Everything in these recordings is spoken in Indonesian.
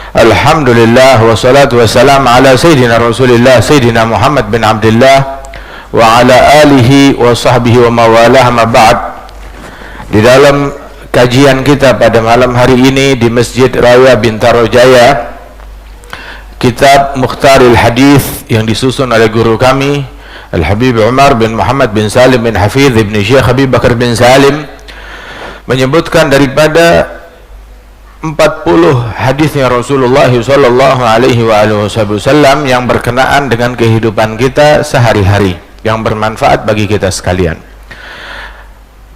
Alhamdulillah wassalatu wassalam ala sayyidina Rasulillah sayyidina Muhammad bin Abdullah wa ala alihi wa sahbihi wa mawalah, ma ba'd. Di dalam kajian kita pada malam hari ini di Masjid Raya Bintaro Jaya, kitab Mukhtaril Hadis yang disusun oleh guru kami Al-Habib Umar bin Muhammad bin Salim bin Hafidh ibn Syekh Habib Bakar bin Salim, menyebutkan daripada 40 hadisnya Rasulullah sallallahu alaihi wasallam yang berkenaan dengan kehidupan kita sehari-hari, yang bermanfaat bagi kita sekalian.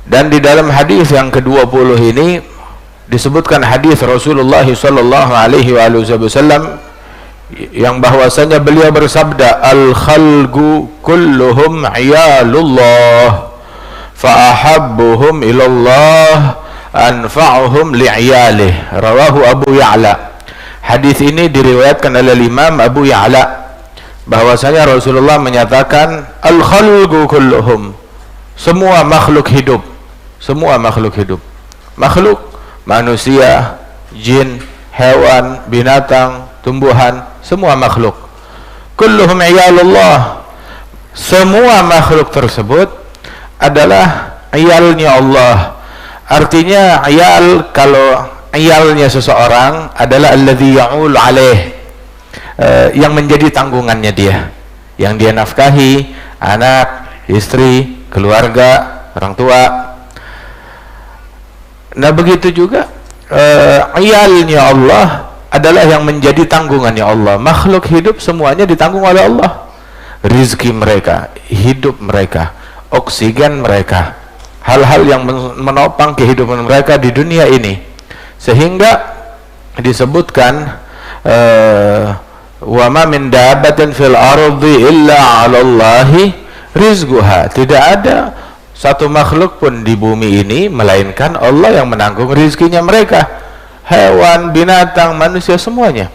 Dan di dalam hadis yang ke-20 ini disebutkan hadis Rasulullah sallallahu alaihi wasallam yang bahwasanya beliau bersabda, al-khalqu kulluhum iyalullah fa ahabbuhum ilallah anfa'uhum li'iyalih, rawahu Abu Ya'la. Hadis ini diriwayatkan oleh Imam Abu Ya'la bahwasanya Rasulullah menyatakan al-khalqu kulluhum, semua makhluk hidup, semua makhluk hidup, makhluk manusia, jin, hewan, binatang, tumbuhan, semua makhluk, kulluhum iyalullah, semua makhluk tersebut adalah iyalnya Allah. Artinya iyal, kalau iyalnya seseorang adalah alladzi ya'ul alaih, yang menjadi tanggungannya dia, yang dia nafkahi, anak, istri, keluarga, orang tua. Nah begitu juga iyalnya Allah adalah yang menjadi tanggungannya Allah. Makhluk hidup semuanya ditanggung oleh Allah. Rizki mereka, hidup mereka, oksigen mereka, hal-hal yang menopang kehidupan mereka di dunia ini, sehingga disebutkan wa ma min dabbatin fil ardi illa 'ala Allahi rizquha, tidak ada satu makhluk pun di bumi ini melainkan Allah yang menanggung rizkinya mereka, hewan, binatang, manusia, semuanya.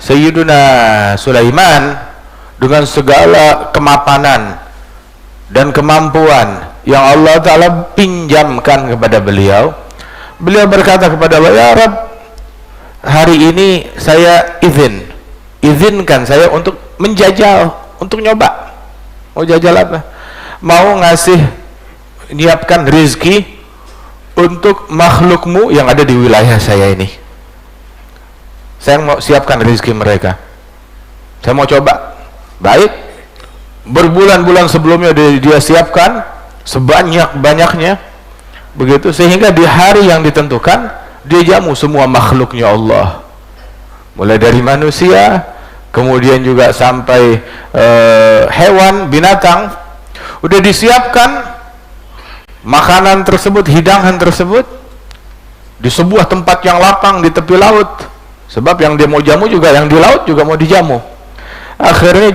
Sayyiduna Sulaiman dengan segala kemapanan dan kemampuan yang Allah Ta'ala pinjamkan kepada beliau, beliau berkata kepada Allah, ya Rabb, hari ini saya izinkan saya untuk menjajal, untuk nyoba. Mau jajal apa? Mau nyiapkan rizki untuk makhlukmu yang ada di wilayah saya ini. Saya mau siapkan rizki mereka, saya mau coba. Baik, berbulan-bulan sebelumnya dia siapkan sebanyak-banyaknya, begitu, sehingga di hari yang ditentukan dia jamu semua makhluknya Allah, mulai dari manusia, kemudian juga sampai hewan, binatang. Udah disiapkan makanan tersebut, hidangan tersebut di sebuah tempat yang lapang di tepi laut, sebab yang dia mau jamu juga yang di laut juga mau dijamu. Akhirnya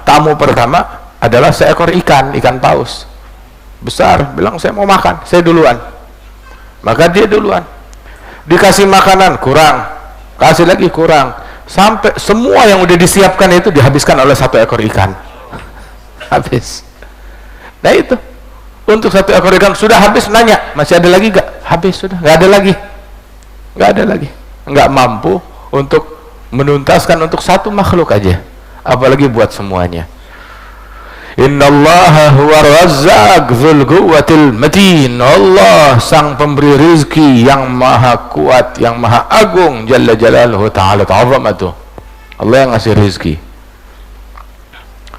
tamu pertama adalah seekor ikan paus besar, bilang saya mau makan, saya duluan. Maka dia duluan, dikasih makanan kurang, kasih lagi kurang, sampai semua yang udah disiapkan itu dihabiskan oleh satu ekor ikan. Habis. Nah itu, untuk satu ekor ikan sudah habis, nanya masih ada lagi gak? Habis, sudah, nggak ada lagi, nggak mampu untuk menuntaskan untuk satu makhluk aja, apalagi buat semuanya. Innallaha huwa razzaq dzul quwwatil matin. Allah sang pemberi rizki yang maha kuat, yang maha agung, jalla jalaluhu ta'ala ta'azamatu. Allah yang ngasih rizki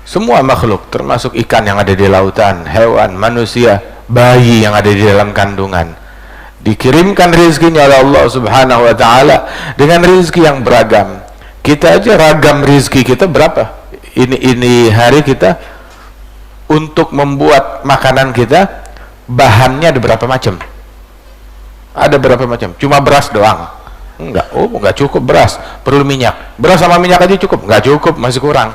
semua makhluk, termasuk ikan yang ada di lautan, hewan, manusia, bayi yang ada di dalam kandungan. Dikirimkan rizkinya oleh Allah subhanahu wa ta'ala dengan rizki yang beragam. Kita aja ragam rizki kita berapa ini hari kita untuk membuat makanan kita, bahannya ada berapa macam? Ada berapa macam? Cuma beras doang? Enggak cukup beras, perlu minyak. Beras sama minyak aja cukup? Enggak cukup, masih kurang.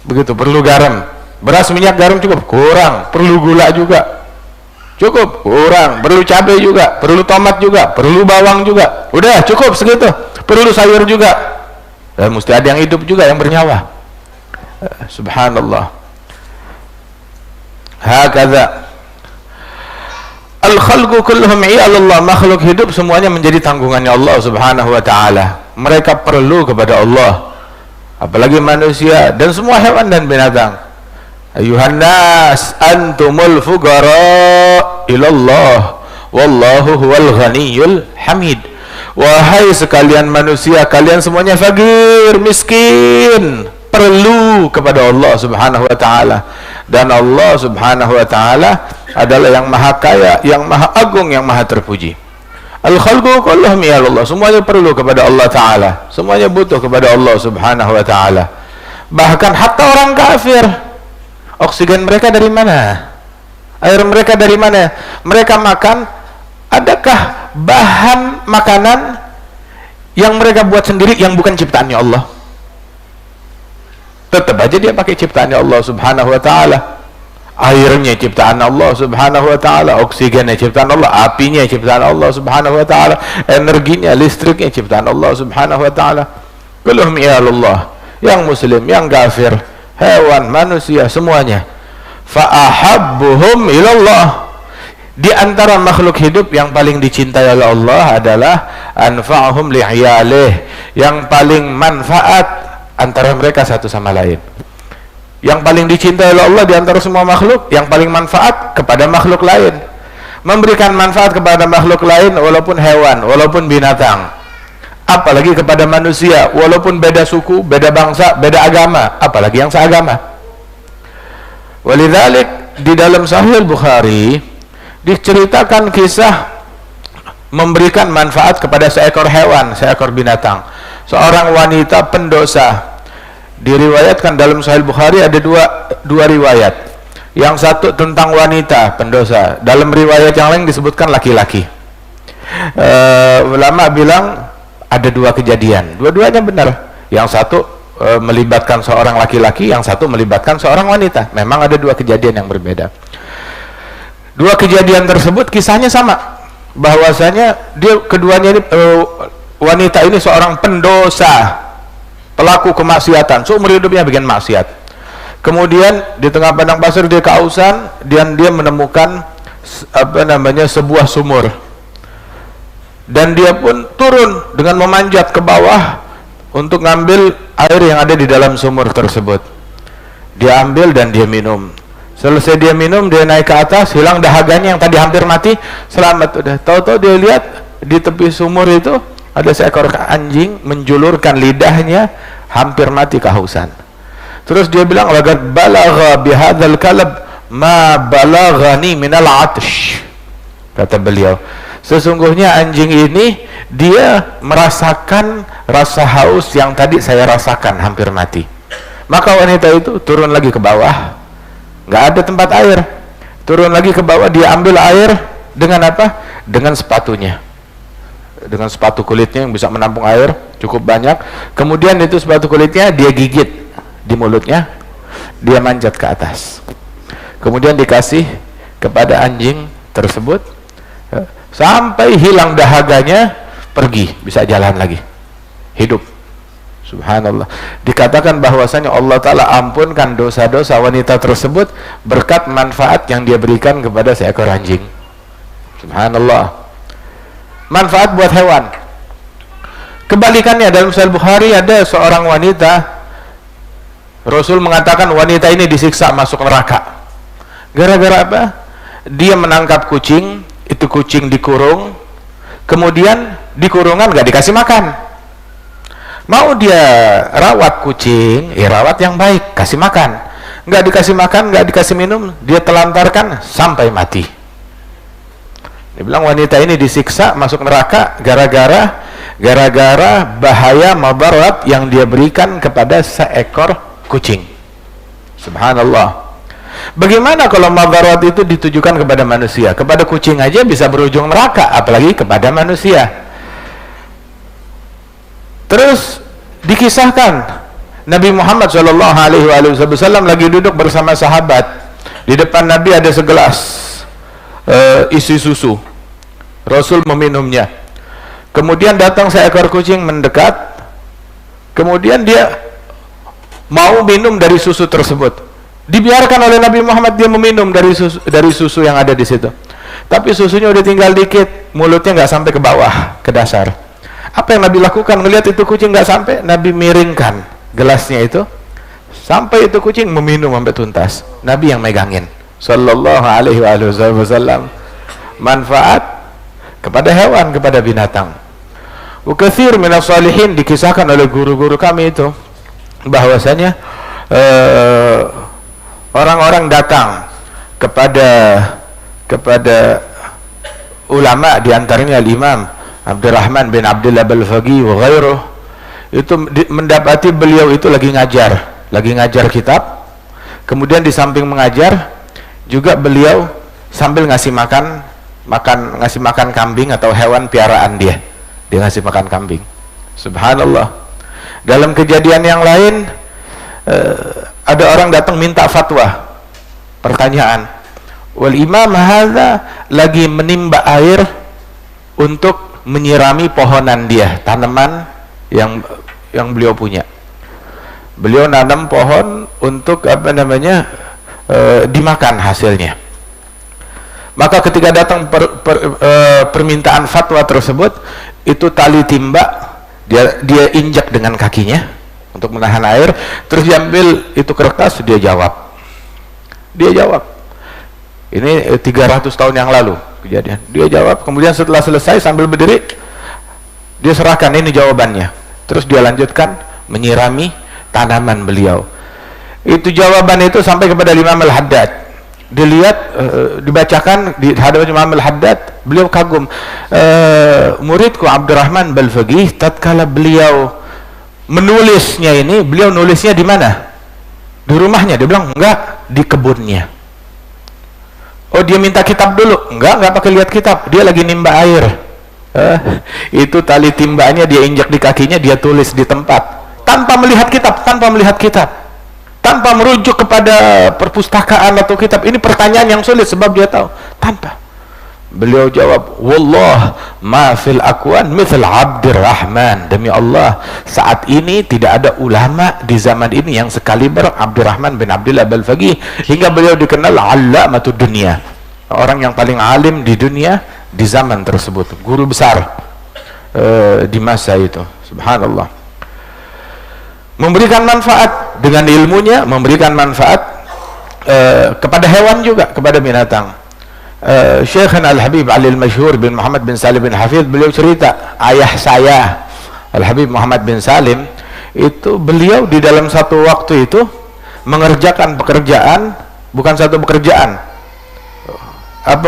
Begitu, perlu garam. Beras, minyak, garam cukup? Kurang. Perlu gula juga? Cukup? Kurang. Perlu cabai juga? Perlu tomat juga? Perlu bawang juga? Udah cukup segitu. Perlu sayur juga? Dan mesti ada yang hidup juga, yang bernyawa. Subhanallah. Hakadha Al-khalqu kulluhum iyalullah, makhluk hidup semuanya menjadi tanggungannya Allah Subhanahu wa taala. Mereka perlu kepada Allah, apalagi manusia dan semua hewan dan binatang. Ayuhan nas antumul fuqara ilallah wallahu huwal ghaniyul hamid. Wahai sekalian manusia, kalian semuanya fakir, miskin, perlu kepada Allah Subhanahu wa taala. Dan Allah Subhanahu wa taala adalah yang maha kaya, yang maha agung, yang maha terpuji. Al-khalqu kulluhum iyallah, semuanya perlu kepada Allah taala, semuanya butuh kepada Allah Subhanahu wa taala. Bahkan hatta orang kafir, oksigen mereka dari mana? Air mereka dari mana? Mereka makan, adakah bahan makanan yang mereka buat sendiri yang bukan ciptaannya Allah? Tetap aja dia pakai ciptaannya Allah Subhanahu wa taala. Airnya ciptaan Allah Subhanahu wa taala, oksigennya ciptaan Allah, apinya ciptaan Allah Subhanahu wa taala, energinya, listriknya ciptaan Allah Subhanahu wa taala. Kulluhum iyalullah, yang muslim, yang kafir, hewan, manusia, semuanya. Fa ahabbuhum ilallah, di antara makhluk hidup yang paling dicintai oleh Allah adalah anfa'uhum li'iyalih, yang paling manfaat antara mereka satu sama lain. Yang paling dicintai oleh Allah di antara semua makhluk, yang paling manfaat kepada makhluk lain, memberikan manfaat kepada makhluk lain, walaupun hewan, walaupun binatang, apalagi kepada manusia, walaupun beda suku, beda bangsa, beda agama, apalagi yang seagama. Walidzalik di dalam Sahih Bukhari diceritakan kisah memberikan manfaat kepada seekor hewan, seekor binatang. Seorang wanita pendosa, diriwayatkan dalam Sahih Bukhari ada dua riwayat. Yang satu tentang wanita pendosa, dalam riwayat yang lain disebutkan laki-laki. Ulama bilang ada dua kejadian, dua-duanya benar. Yang satu melibatkan seorang laki-laki, yang satu melibatkan seorang wanita. Memang ada dua kejadian yang berbeda. Dua kejadian tersebut kisahnya sama, bahwasanya dia keduanya ini wanita ini seorang pendosa, pelaku kemaksiatan, seumur hidupnya bikin maksiat. Kemudian di tengah padang pasir dia kehausan dan dia menemukan sebuah sumur. Dan dia pun turun dengan memanjat ke bawah untuk ngambil air yang ada di dalam sumur tersebut. Dia ambil dan dia minum. Selesai dia minum, dia naik ke atas, hilang dahaganya yang tadi hampir mati, selamat udah. Tahu-tahu dia lihat di tepi sumur itu ada seekor anjing menjulurkan lidahnya, hampir mati kehausan. Terus dia bilang, laqad balagha bihadzal kalb ma balaghani minal atsh. Kata beliau, sesungguhnya anjing ini dia merasakan rasa haus yang tadi saya rasakan, hampir mati. Maka wanita itu turun lagi ke bawah, nggak ada tempat air, turun lagi ke bawah, dia ambil air dengan apa? Dengan sepatunya, dengan sepatu kulitnya yang bisa menampung air cukup banyak. Kemudian itu sepatu kulitnya dia gigit di mulutnya, dia manjat ke atas, kemudian dikasih kepada anjing tersebut sampai hilang dahaganya, pergi, bisa jalan lagi, hidup. Subhanallah. Dikatakan bahwasanya Allah Ta'ala ampunkan dosa-dosa wanita tersebut berkat manfaat yang dia berikan kepada seekor anjing. Subhanallah. Manfaat buat hewan. Kebalikannya dalam Sahih Bukhari ada seorang wanita, Rasul mengatakan wanita ini disiksa masuk neraka. Gara-gara apa? Dia menangkap kucing, itu kucing dikurung, kemudian di kurungan gak dikasih makan. Mau dia rawat kucing, rawat yang baik, kasih makan. Nggak dikasih makan, nggak dikasih minum, dia telantarkan sampai mati. Dia bilang wanita ini disiksa masuk neraka gara-gara bahaya madarat yang dia berikan kepada seekor kucing. Subhanallah. Bagaimana kalau madarat itu ditujukan kepada manusia? Kepada kucing aja bisa berujung neraka, apalagi kepada manusia. Terus dikisahkan Nabi Muhammad SAW lagi duduk bersama sahabat. Di depan Nabi ada segelas isi susu. Rasul meminumnya. Kemudian datang seekor kucing mendekat. Kemudian dia mau minum dari susu tersebut. Dibiarkan oleh Nabi Muhammad dia meminum dari susu yang ada di situ. tapi susunya udah tinggal dikit, mulutnya nggak sampai ke bawah, ke dasar. Apa yang Nabi lakukan? Ngelihat itu kucing nggak sampai, Nabi miringkan gelasnya itu sampai itu kucing meminum sampai tuntas. Nabi yang megangin, sallallahu alaihi wasallam. Manfaat kepada hewan, kepada binatang. Ukatsir minas salihin, dikisahkan oleh guru-guru kami itu bahwasanya orang-orang datang kepada ulama, diantaranya Imam Abdurrahman bin Abdullah Al-Faqih wa ghairuh, itu mendapati beliau itu lagi ngajar kitab, kemudian di samping mengajar juga beliau sambil ngasih makan kambing atau hewan piaraan dia ngasih makan kambing. Subhanallah. Dalam kejadian yang lain ada orang datang minta fatwa, pertanyaan, wal imam hadza lagi menimba air untuk menyirami pohonan dia, tanaman yang beliau punya. Beliau nanam pohon untuk dimakan hasilnya. Maka ketika datang permintaan fatwa tersebut, itu tali timba dia injak dengan kakinya untuk menahan air, terus diambil itu kertas, dia jawab ini 300 tahun yang lalu kejadian, dia jawab. Kemudian setelah selesai sambil berdiri dia serahkan ini jawabannya, terus dia lanjutkan menyirami tanaman beliau. Itu jawaban itu sampai kepada Imam Al-Haddad, dilihat, dibacakan di hadapan Imam Al-Haddad. Beliau kagum, muridku Abdurrahman Al-Faqih tatkala beliau menulisnya ini, beliau nulisnya di mana? Di rumahnya? Dia bilang enggak, di kebunnya. Oh, dia minta kitab dulu? Enggak pakai lihat kitab, dia lagi nimba air. Itu tali timbanya dia injak di kakinya, dia tulis di tempat tanpa melihat kitab, tanpa merujuk kepada perpustakaan atau kitab. Ini pertanyaan yang sulit sebab dia tahu tanpa. Beliau jawab, wallah ma fil akwan mithl Abdurrahman, demi Allah saat ini tidak ada ulama di zaman ini yang sekaliber Abdurrahman bin Abdullah Al-Faqih, hingga beliau dikenal allamatud dunia, orang yang paling alim di dunia di zaman tersebut, guru besar di masa itu. Subhanallah. Memberikan manfaat dengan ilmunya, memberikan manfaat kepada hewan juga, kepada binatang. Syekhana Al-Habib Ali Al-Masyhur bin Muhammad bin Salim bin Hafidh, beliau cerita, ayah saya Al-Habib Muhammad bin Salim itu, beliau di dalam satu waktu itu mengerjakan pekerjaan, bukan satu pekerjaan,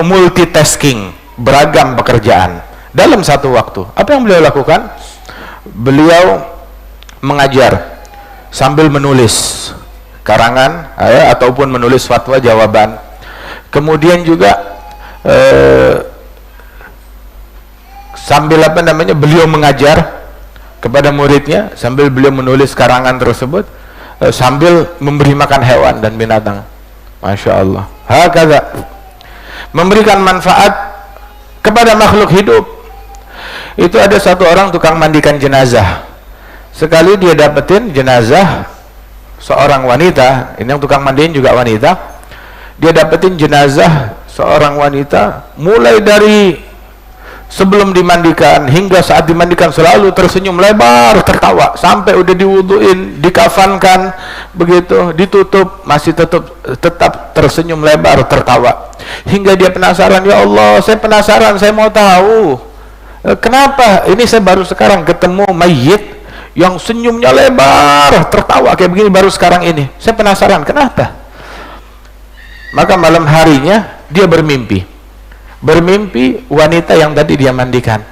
multitasking, beragam pekerjaan dalam satu waktu. Apa yang beliau lakukan? Beliau mengajar sambil menulis karangan ataupun menulis fatwa jawaban. Kemudian juga sambil beliau mengajar kepada muridnya, sambil beliau menulis karangan tersebut, sambil memberi makan hewan dan binatang. Masya Allah. Hakadha, memberikan manfaat kepada makhluk hidup. Itu ada satu orang tukang mandikan jenazah. Sekali dia dapetin jenazah seorang wanita, ini yang tukang mandiin juga wanita. Dia dapetin jenazah seorang wanita, mulai dari sebelum dimandikan hingga saat dimandikan selalu tersenyum lebar, tertawa, sampai udah diwuduin, dikafankan, begitu ditutup masih tetap tersenyum lebar, tertawa, hingga dia penasaran, ya Allah, saya penasaran, saya mau tahu kenapa ini saya baru sekarang ketemu mayit yang senyumnya lebar, tertawa kayak begini baru sekarang ini, saya penasaran kenapa. Maka malam harinya dia bermimpi wanita yang tadi dia mandikan.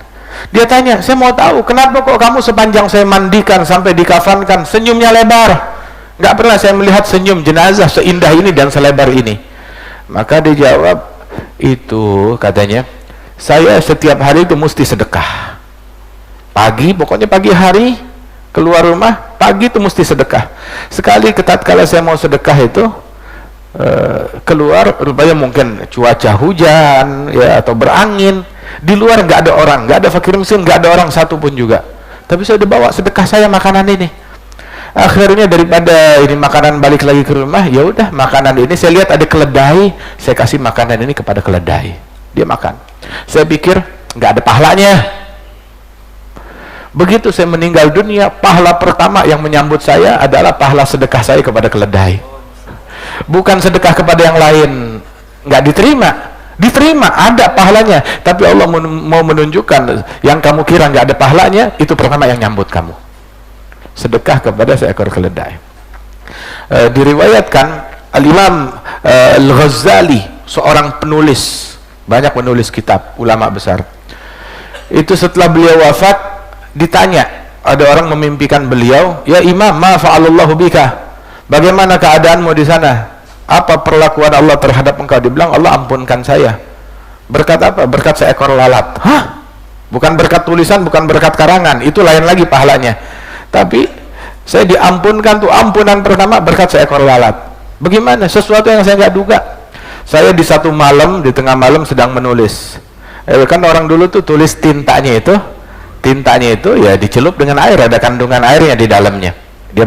Dia tanya, saya mau tahu kenapa kok kamu sepanjang saya mandikan sampai dikafankan senyumnya lebar, nggak pernah saya melihat senyum jenazah seindah ini dan selebar ini. Maka dia jawab, itu katanya, saya setiap hari itu mesti sedekah pagi, pokoknya pagi hari keluar rumah, pagi itu mesti sedekah. Sekali tatkala saya mau sedekah itu keluar, rupanya mungkin cuaca hujan ya, atau berangin, di luar nggak ada orang, nggak ada fakir miskin, nggak ada orang satu pun juga, tapi saya udah bawa sedekah saya makanan ini. Akhirnya daripada ini makanan balik lagi ke rumah, ya udah makanan ini saya lihat ada keledai, saya kasih makanan ini kepada keledai. dia makan. Saya pikir nggak ada pahalanya. Begitu saya meninggal dunia, pahala pertama yang menyambut saya adalah pahala sedekah saya kepada keledai. Bukan sedekah kepada yang lain, nggak diterima. Diterima, ada pahalanya, tapi Allah mau menunjukkan yang kamu kira nggak ada pahalanya, itu pertama yang nyambut kamu. Sedekah kepada seekor keledai. Diriwayatkan Al-Imam Al-Ghazali, seorang penulis, banyak penulis kitab, ulama besar, itu setelah beliau wafat ditanya, ada orang memimpikan beliau, ya Imam, ma fa'alallahu bika, bagaimana keadaanmu di sana? Apa perlakuan Allah terhadap engkau? Dibilang, Allah ampunkan saya. Berkat apa? Berkat seekor lalat. Hah? Bukan berkat tulisan, bukan berkat karangan, itu lain lagi pahalanya. Tapi saya diampunkan tuh, ampunan pertama berkat seekor lalat. Bagaimana? Sesuatu yang saya nggak duga. Saya di satu malam, di tengah malam sedang menulis. Kan orang dulu tuh tulis tintanya itu ya dicelup dengan air, ada kandungan airnya di dalamnya. Dia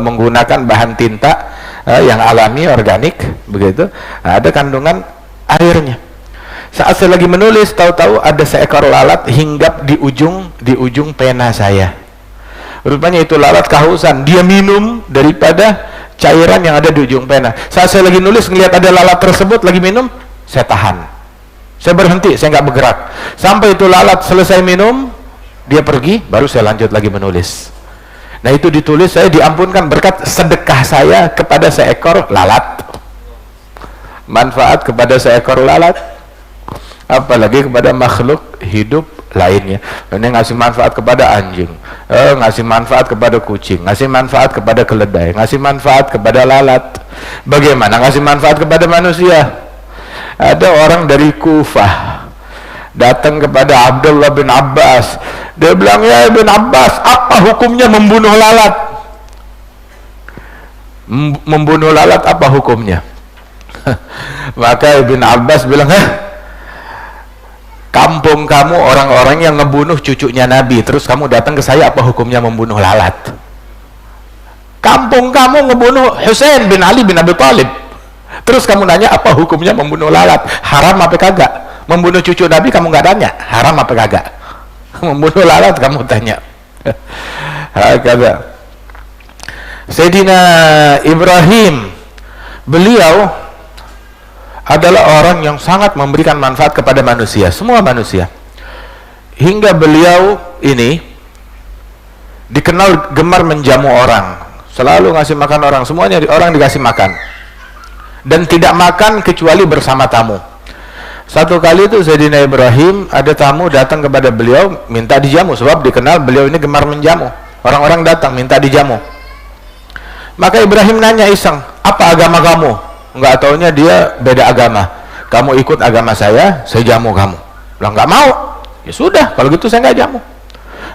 menggunakan bahan tinta yang alami, organik, begitu, ada kandungan airnya. Saat saya lagi menulis, tahu-tahu ada seekor lalat hinggap di ujung pena saya. Rupanya itu lalat kehausan, dia minum daripada cairan yang ada di ujung pena. Saat saya lagi nulis, ngelihat ada lalat tersebut lagi minum, saya tahan, saya berhenti, saya nggak bergerak sampai itu lalat selesai minum, dia pergi, baru saya lanjut lagi menulis. Nah, itu ditulis, saya diampunkan berkat sedekah saya kepada seekor lalat. Manfaat kepada seekor lalat, apalagi kepada makhluk hidup lainnya. Ini ngasih manfaat kepada anjing, ngasih manfaat kepada kucing, ngasih manfaat kepada keledai, ngasih manfaat kepada lalat. Bagaimana ngasih manfaat kepada manusia? Ada orang dari Kufah datang kepada Abdullah bin Abbas. Dia bilang, ya Ibn Abbas, apa hukumnya membunuh lalat? Membunuh lalat apa hukumnya? Maka Ibn Abbas bilang, kampung kamu orang-orang yang ngebunuh cucunya Nabi, terus kamu datang ke saya, apa hukumnya membunuh lalat? Kampung kamu ngebunuh Husain bin Ali bin Abi Thalib, terus kamu nanya apa hukumnya membunuh lalat? Haram apa kagak? Membunuh cucu Nabi kamu nggak tanya, haram apa kagak? Membunuh lalat kamu tanya. Kagak. Sayyidina Ibrahim, beliau adalah orang yang sangat memberikan manfaat kepada manusia, semua manusia. Hingga beliau ini dikenal gemar menjamu orang, selalu ngasih makan orang, semuanya orang dikasih makan, dan tidak makan kecuali bersama tamu. Satu kali itu Sayyidina Ibrahim, ada tamu datang kepada beliau minta dijamu, sebab dikenal beliau ini gemar menjamu. Orang-orang datang minta dijamu. Maka Ibrahim nanya iseng, apa agama kamu? Enggak taunya dia beda agama. Kamu ikut agama saya jamu kamu. Bilang nggak mau. Ya sudah, kalau gitu saya nggak jamu.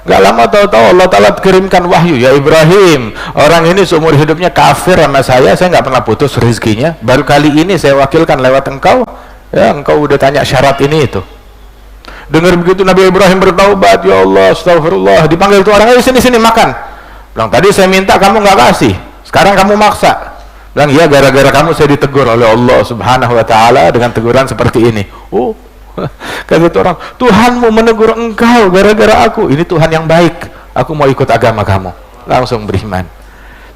Nggak lama tahu-tahu Allah Ta'ala kirimkan wahyu, ya Ibrahim, orang ini seumur hidupnya kafir sama saya nggak pernah putus rezekinya. Baru kali ini saya wakilkan lewat engkau. Ya, engkau udah tanya syarat ini itu. Dengar begitu Nabi Ibrahim bertaubat, ya Allah, astagfirullah. Dipanggil itu orang, sini makan. Bilang, tadi saya minta kamu nggak kasih, sekarang kamu maksa. Bilang, iya gara-gara kamu saya ditegur oleh Allah Subhanahu wa Ta'ala dengan teguran seperti ini. Oh, kata itu orang, Tuhanmu menegur engkau gara-gara aku. Ini Tuhan yang baik, aku mau ikut agama kamu. Langsung beriman.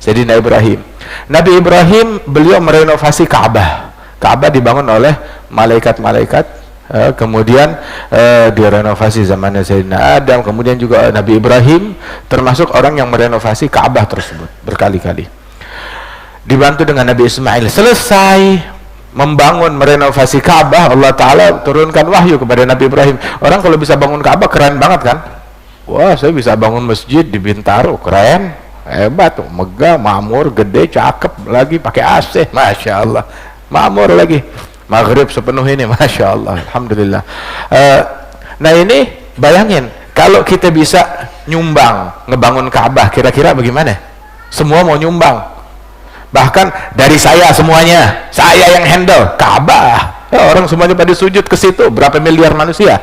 Sayyidina Ibrahim. Nabi Ibrahim, beliau merenovasi Ka'bah. Ka'bah dibangun oleh malaikat-malaikat, kemudian direnovasi zamannya Sayyidina Adam, kemudian juga Nabi Ibrahim termasuk orang yang merenovasi Ka'bah tersebut berkali-kali, dibantu dengan Nabi Ismail. Selesai membangun merenovasi Ka'bah, Allah Ta'ala turunkan wahyu kepada Nabi Ibrahim. Orang kalau bisa bangun Ka'bah keren banget kan? Wah, saya bisa bangun masjid di Bintaro, keren, hebat, megah, makmur, gede, cakep, lagi pakai AC, Masya Allah, makmur lagi, maghrib sepenuh ini, Masya Allah, Alhamdulillah. Nah ini bayangin, kalau kita bisa nyumbang ngebangun Ka'bah, kira-kira bagaimana? Semua mau nyumbang, bahkan dari saya semuanya, saya yang handle Ka'bah. Ya, orang semuanya pada sujud ke situ, berapa miliar manusia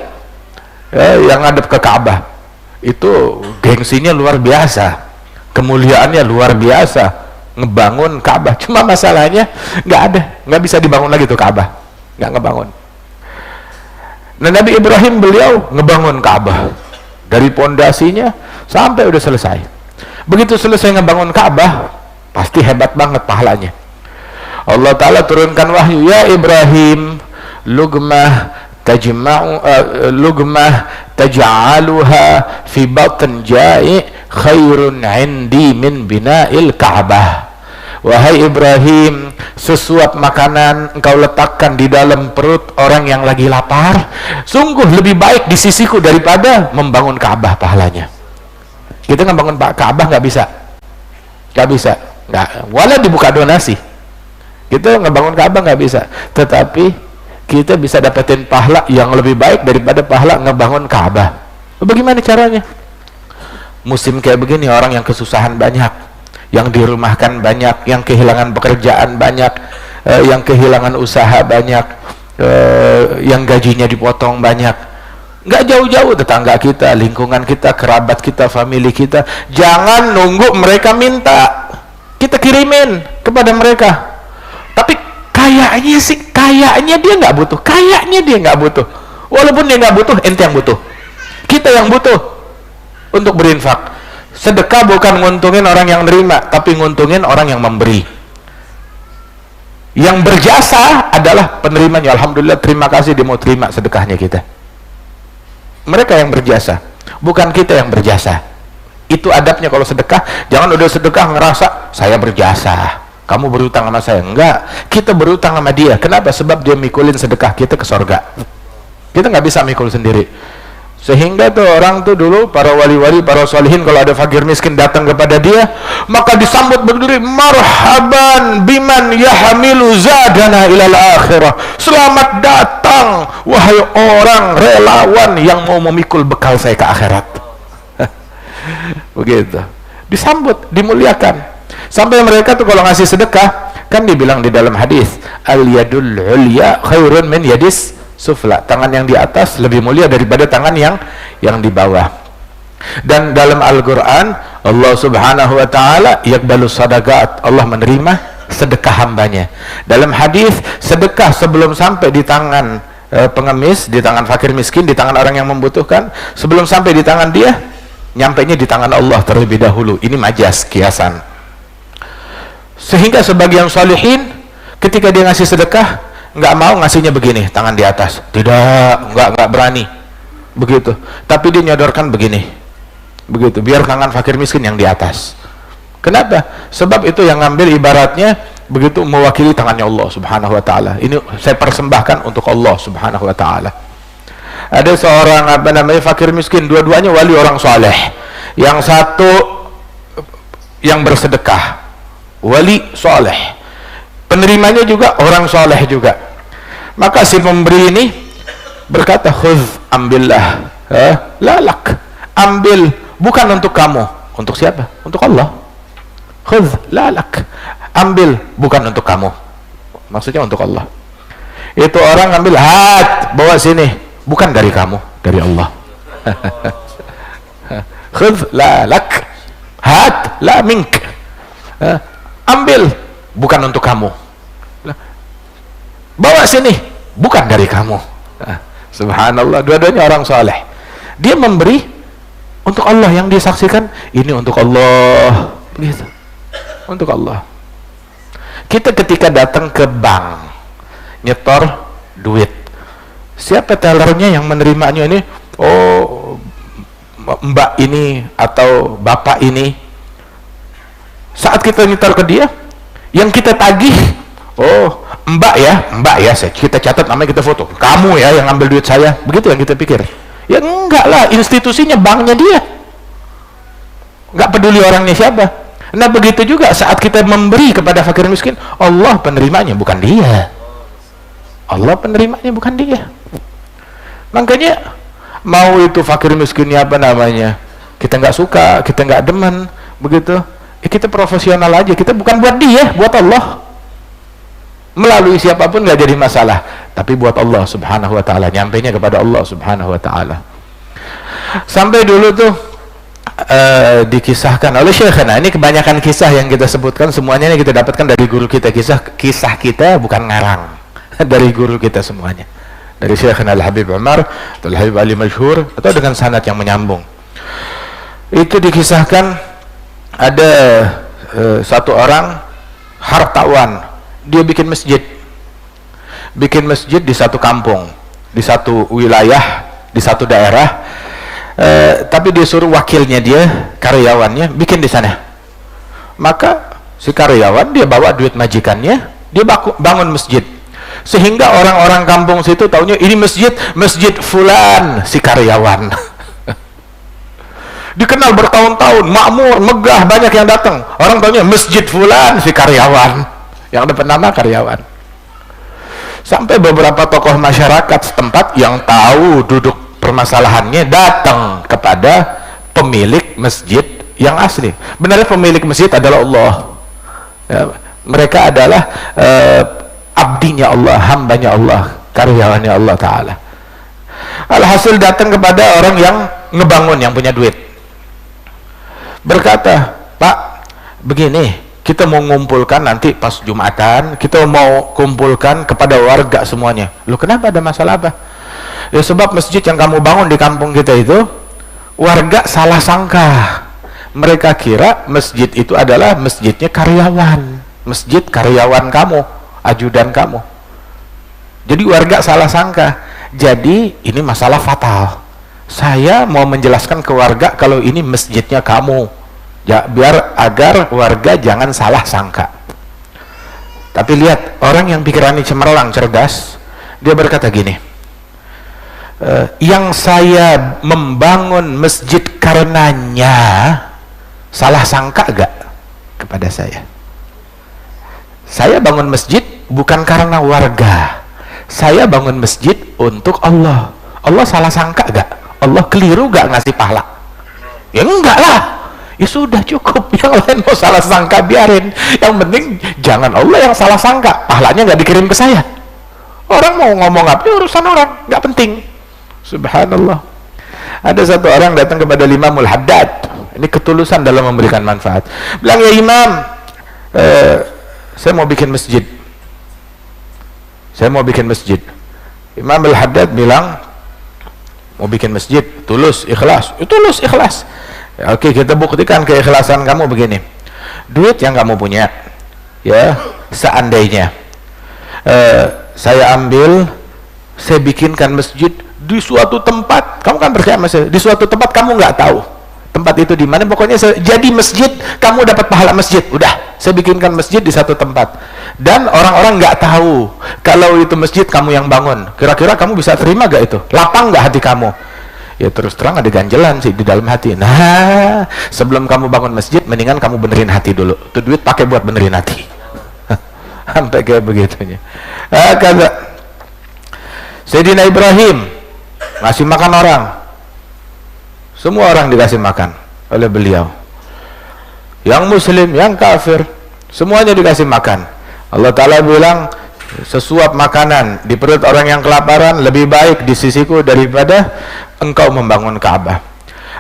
yang ngadep ke Ka'bah. Itu gengsinya luar biasa, kemuliaannya luar biasa, ngebangun Ka'bah. Cuma masalahnya nggak bisa dibangun lagi tuh Ka'bah, nggak ngebangun. Nah, Nabi Ibrahim beliau ngebangun Ka'bah dari pondasinya sampai udah selesai. Begitu selesai ngebangun Ka'bah, pasti hebat banget pahalanya. Allah Ta'ala turunkan wahyu, ya Ibrahim, lugmah taj'aluha fi batn ja'i khairun 'indi min bina'il Ka'bah. Wahai Ibrahim, sesuap makanan engkau letakkan di dalam perut orang yang lagi lapar sungguh lebih baik di sisiku daripada membangun Ka'bah pahalanya. Kita ngebangun Ka'bah nggak bisa, nggak, walau dibuka donasi. Kita ngebangun Ka'bah nggak bisa, tetapi kita bisa dapetin pahala yang lebih baik daripada pahala ngebangun Ka'bah. Bagaimana caranya? Musim kayak begini, orang yang kesusahan banyak, yang dirumahkan banyak, yang kehilangan pekerjaan banyak, yang kehilangan usaha banyak, yang gajinya dipotong banyak. Nggak jauh-jauh tetangga kita, lingkungan kita, kerabat kita, famili kita. Jangan nunggu mereka minta, kita kirimin kepada mereka. Tapi kayaknya dia nggak butuh, walaupun dia nggak butuh, ente yang butuh, kita yang butuh untuk berinfak. Sedekah bukan nguntungin orang yang nerima, tapi nguntungin orang yang memberi. Yang berjasa adalah penerimanya. Alhamdulillah, terima kasih dia mau terima sedekahnya kita. Mereka yang berjasa, bukan kita yang berjasa. Itu adabnya kalau sedekah. Jangan udah sedekah ngerasa saya berjasa, kamu berutang sama saya. Enggak, kita berutang sama dia. Kenapa? Sebab dia mikulin sedekah kita ke sorga. Kita nggak bisa mikul sendiri. Sehingga tuh orang tuh dulu, para wali-wali, para solihin, kalau ada fakir miskin datang kepada dia, maka disambut berdiri, marhaban biman yahamilu zadana ilal akhirah. Selamat datang wahai orang relawan yang mau memikul bekal saya ke akhirat. Begitu disambut, dimuliakan. Sampai mereka tuh kalau ngasih sedekah, kan dibilang di dalam hadis, al yadul ulya khairun min yadis sufla. Tangan yang di atas lebih mulia daripada tangan yang di bawah. Dan dalam Al-Quran, Allah subhanahu wa ta'ala yakbalu sadaqat, Allah menerima sedekah hambanya. Dalam hadis, sedekah sebelum sampai di tangan pengemis, di tangan fakir miskin, di tangan orang yang membutuhkan, sebelum sampai di tangan dia, nyampainya di tangan Allah terlebih dahulu. Ini majas, kiasan. Sehingga sebagian salihin ketika dia ngasih sedekah, nggak mau ngasihnya begini, tangan di atas, tidak, nggak berani begitu, tapi dia nyodorkan begini, begitu, biar tangan fakir miskin yang di atas. Kenapa? Sebab itu yang ngambil ibaratnya begitu mewakili tangannya Allah subhanahu wa ta'ala. Ini saya persembahkan untuk Allah subhanahu wa ta'ala. Ada seorang fakir miskin, dua-duanya wali orang soleh. Yang satu yang bersedekah, wali soleh, penerimanya juga orang soleh juga. Maka si pemberi ini berkata, khudh, ambillah, lalak, ambil, bukan untuk kamu. Untuk siapa? Untuk Allah. Khudh, lalak, ambil, bukan untuk kamu, maksudnya untuk Allah. Itu orang ambil, hat, bawa sini, bukan dari kamu, dari Allah. Khudh, lalak, hat, la mink, ambil, bukan untuk kamu, bawa sini, bukan dari kamu. Subhanallah, dua-duanya orang soleh. Dia memberi untuk Allah, yang dia saksikan ini untuk Allah, begitu, untuk Allah. Kita ketika datang ke bank nyetor duit, siapa tellernya yang menerimanya ini? Oh, mbak ini atau bapak ini. Saat kita nyetor ke dia, yang kita tagih, oh mbak ya, kita catat namanya, kita foto, kamu ya yang ambil duit saya, begitu yang kita pikir. Ya enggak lah, institusinya banknya dia, nggak peduli orangnya siapa. Nah begitu juga saat kita memberi kepada fakir miskin, Allah penerimanya, bukan dia. Allah penerimanya, bukan dia. Makanya mau itu fakir miskinnya kita nggak suka, kita nggak demen, begitu, kita profesional aja, kita bukan buat dia, buat Allah. Melalui siapapun nggak jadi masalah, tapi buat Allah subhanahu wa ta'ala, nyampainya kepada Allah subhanahu wa ta'ala. Sampai dulu tuh dikisahkan oleh Syekhana, ini kebanyakan kisah yang kita sebutkan semuanya ini kita dapatkan dari guru kita. Kisah kita bukan ngarang, dari guru kita semuanya, dari Syekhna Al-Habib Umar atau Al-Habib Ali Masyhur, atau dengan sanad yang menyambung. Itu dikisahkan ada satu orang hartawan, dia bikin masjid di satu kampung, di satu wilayah, di satu daerah, tapi dia suruh wakilnya dia, karyawannya bikin di sana. Maka si karyawan dia bawa duit majikannya, dia bangun masjid, sehingga orang-orang kampung situ taunya ini masjid fulan, si karyawan. Dikenal bertahun-tahun, makmur, megah, banyak yang datang. Orang taunya masjid fulan, si karyawan, yang dapat nama karyawan. Sampai beberapa tokoh masyarakat setempat yang tahu duduk permasalahannya datang kepada pemilik masjid yang asli. Benarnya pemilik masjid adalah Allah, ya, mereka adalah abdinya Allah, hambanya Allah, karyawannya Allah Ta'ala. Alhasil datang kepada orang yang ngebangun, yang punya duit, berkata, Pak, begini, kita mau ngumpulkan nanti pas Jumatan, kita mau kumpulkan kepada warga semuanya. Lu kenapa, ada masalah apa? Ya sebab masjid yang kamu bangun di kampung kita itu, warga salah sangka, mereka kira masjid itu adalah masjidnya karyawan, masjid karyawan kamu, ajudan kamu. Jadi warga salah sangka. Jadi ini masalah fatal. Saya mau menjelaskan ke warga kalau ini masjidnya kamu, ya, biar agar warga jangan salah sangka. Tapi lihat, orang yang pikirannya cemerlang, cerdas, dia berkata gini, yang saya membangun masjid karenanya salah sangka gak kepada saya? Saya bangun masjid bukan karena warga, saya bangun masjid untuk Allah. Allah salah sangka gak? Allah keliru gak ngasih pahala? Ya enggak lah. Ya sudah, cukup. Yang lain mau salah sangka biarin, yang penting jangan Allah yang salah sangka, pahalanya nggak dikirim ke saya. Orang mau ngomong apa, ya urusan orang, nggak penting. Subhanallah. Ada satu orang datang kepada Imamul Haddad, ini ketulusan dalam memberikan manfaat, bilang, ya Imam, saya mau bikin masjid, Imam Al-Haddad bilang, mau bikin masjid, tulus, ikhlas. Tulus, ikhlas. Oke, kita buktikan keikhlasan kamu begini. Duit yang kamu punya, ya, seandainya saya ambil, saya bikinkan masjid di suatu tempat, kamu kan percaya masjid di suatu tempat, kamu nggak tahu tempat itu di mana, pokoknya jadi masjid, kamu dapat pahala masjid. Udah, saya bikinkan masjid di satu tempat, dan orang-orang nggak tahu kalau itu masjid kamu yang bangun. Kira-kira kamu bisa terima gak itu? Lapang nggak hati kamu? Ya terus terang ada ganjelan sih di dalam hati. Nah, sebelum kamu bangun masjid, mendingan kamu benerin hati dulu. Itu duit pakai buat benerin hati. Sampai kayak begitunya. Kata Sayyidina Ibrahim ngasih makan orang, semua orang dikasih makan oleh beliau, yang muslim, yang kafir, semuanya dikasih makan. Allah Ta'ala bilang, sesuap makanan di perut orang yang kelaparan lebih baik di sisiku daripada engkau membangun Ka'bah.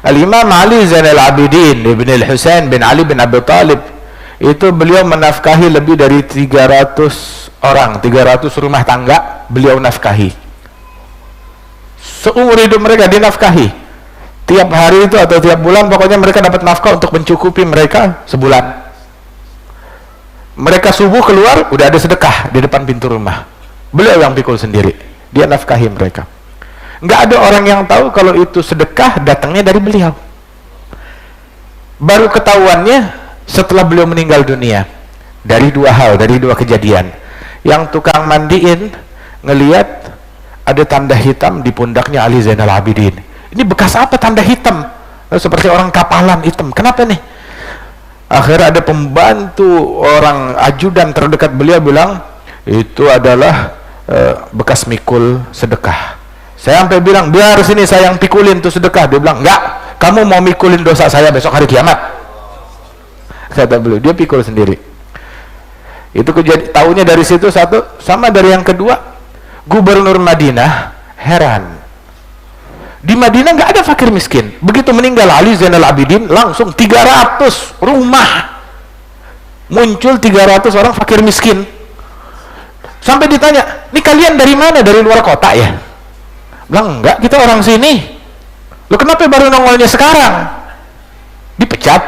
Al-Imam Ali Zainal Abidin Ibn Al-Husain bin Ali bin Abi Talib, itu beliau menafkahi lebih dari 300 orang, 300 rumah tangga beliau nafkahi. Seumur hidup mereka dinafkahi. Tiap hari itu atau tiap bulan, pokoknya mereka dapat nafkah untuk mencukupi mereka sebulan. Mereka subuh keluar, udah ada sedekah di depan pintu rumah. Beliau yang pikul sendiri, dia nafkahi mereka. Nggak ada orang yang tahu kalau itu sedekah datangnya dari beliau. Baru ketahuannya setelah beliau meninggal dunia, dari dua hal, dari dua kejadian. Yang tukang mandiin ngelihat ada tanda hitam di pundaknya Ali Zainal Abidin. Ini bekas apa tanda hitam? Seperti orang kapalan hitam. Kenapa nih? Akhirnya ada pembantu orang ajudan terdekat beliau bilang, itu adalah bekas mikul sedekah. Saya sampai bilang, biar sini saya yang pikulin tuh sedekah. Dia bilang, enggak, kamu mau mikulin dosa saya besok hari kiamat. Kata beliau, dia pikul sendiri. Itu tahunya dari situ satu. Sama dari yang kedua, Gubernur Madinah heran. Di Madinah nggak ada fakir miskin. Begitu meninggal Ali Zainal Abidin, langsung 300 rumah muncul, 300 orang fakir miskin. Sampai ditanya, ini kalian dari mana? Dari luar kota ya? Bilang, enggak, kita orang sini. Lo kenapa baru nongolnya sekarang? Dipecat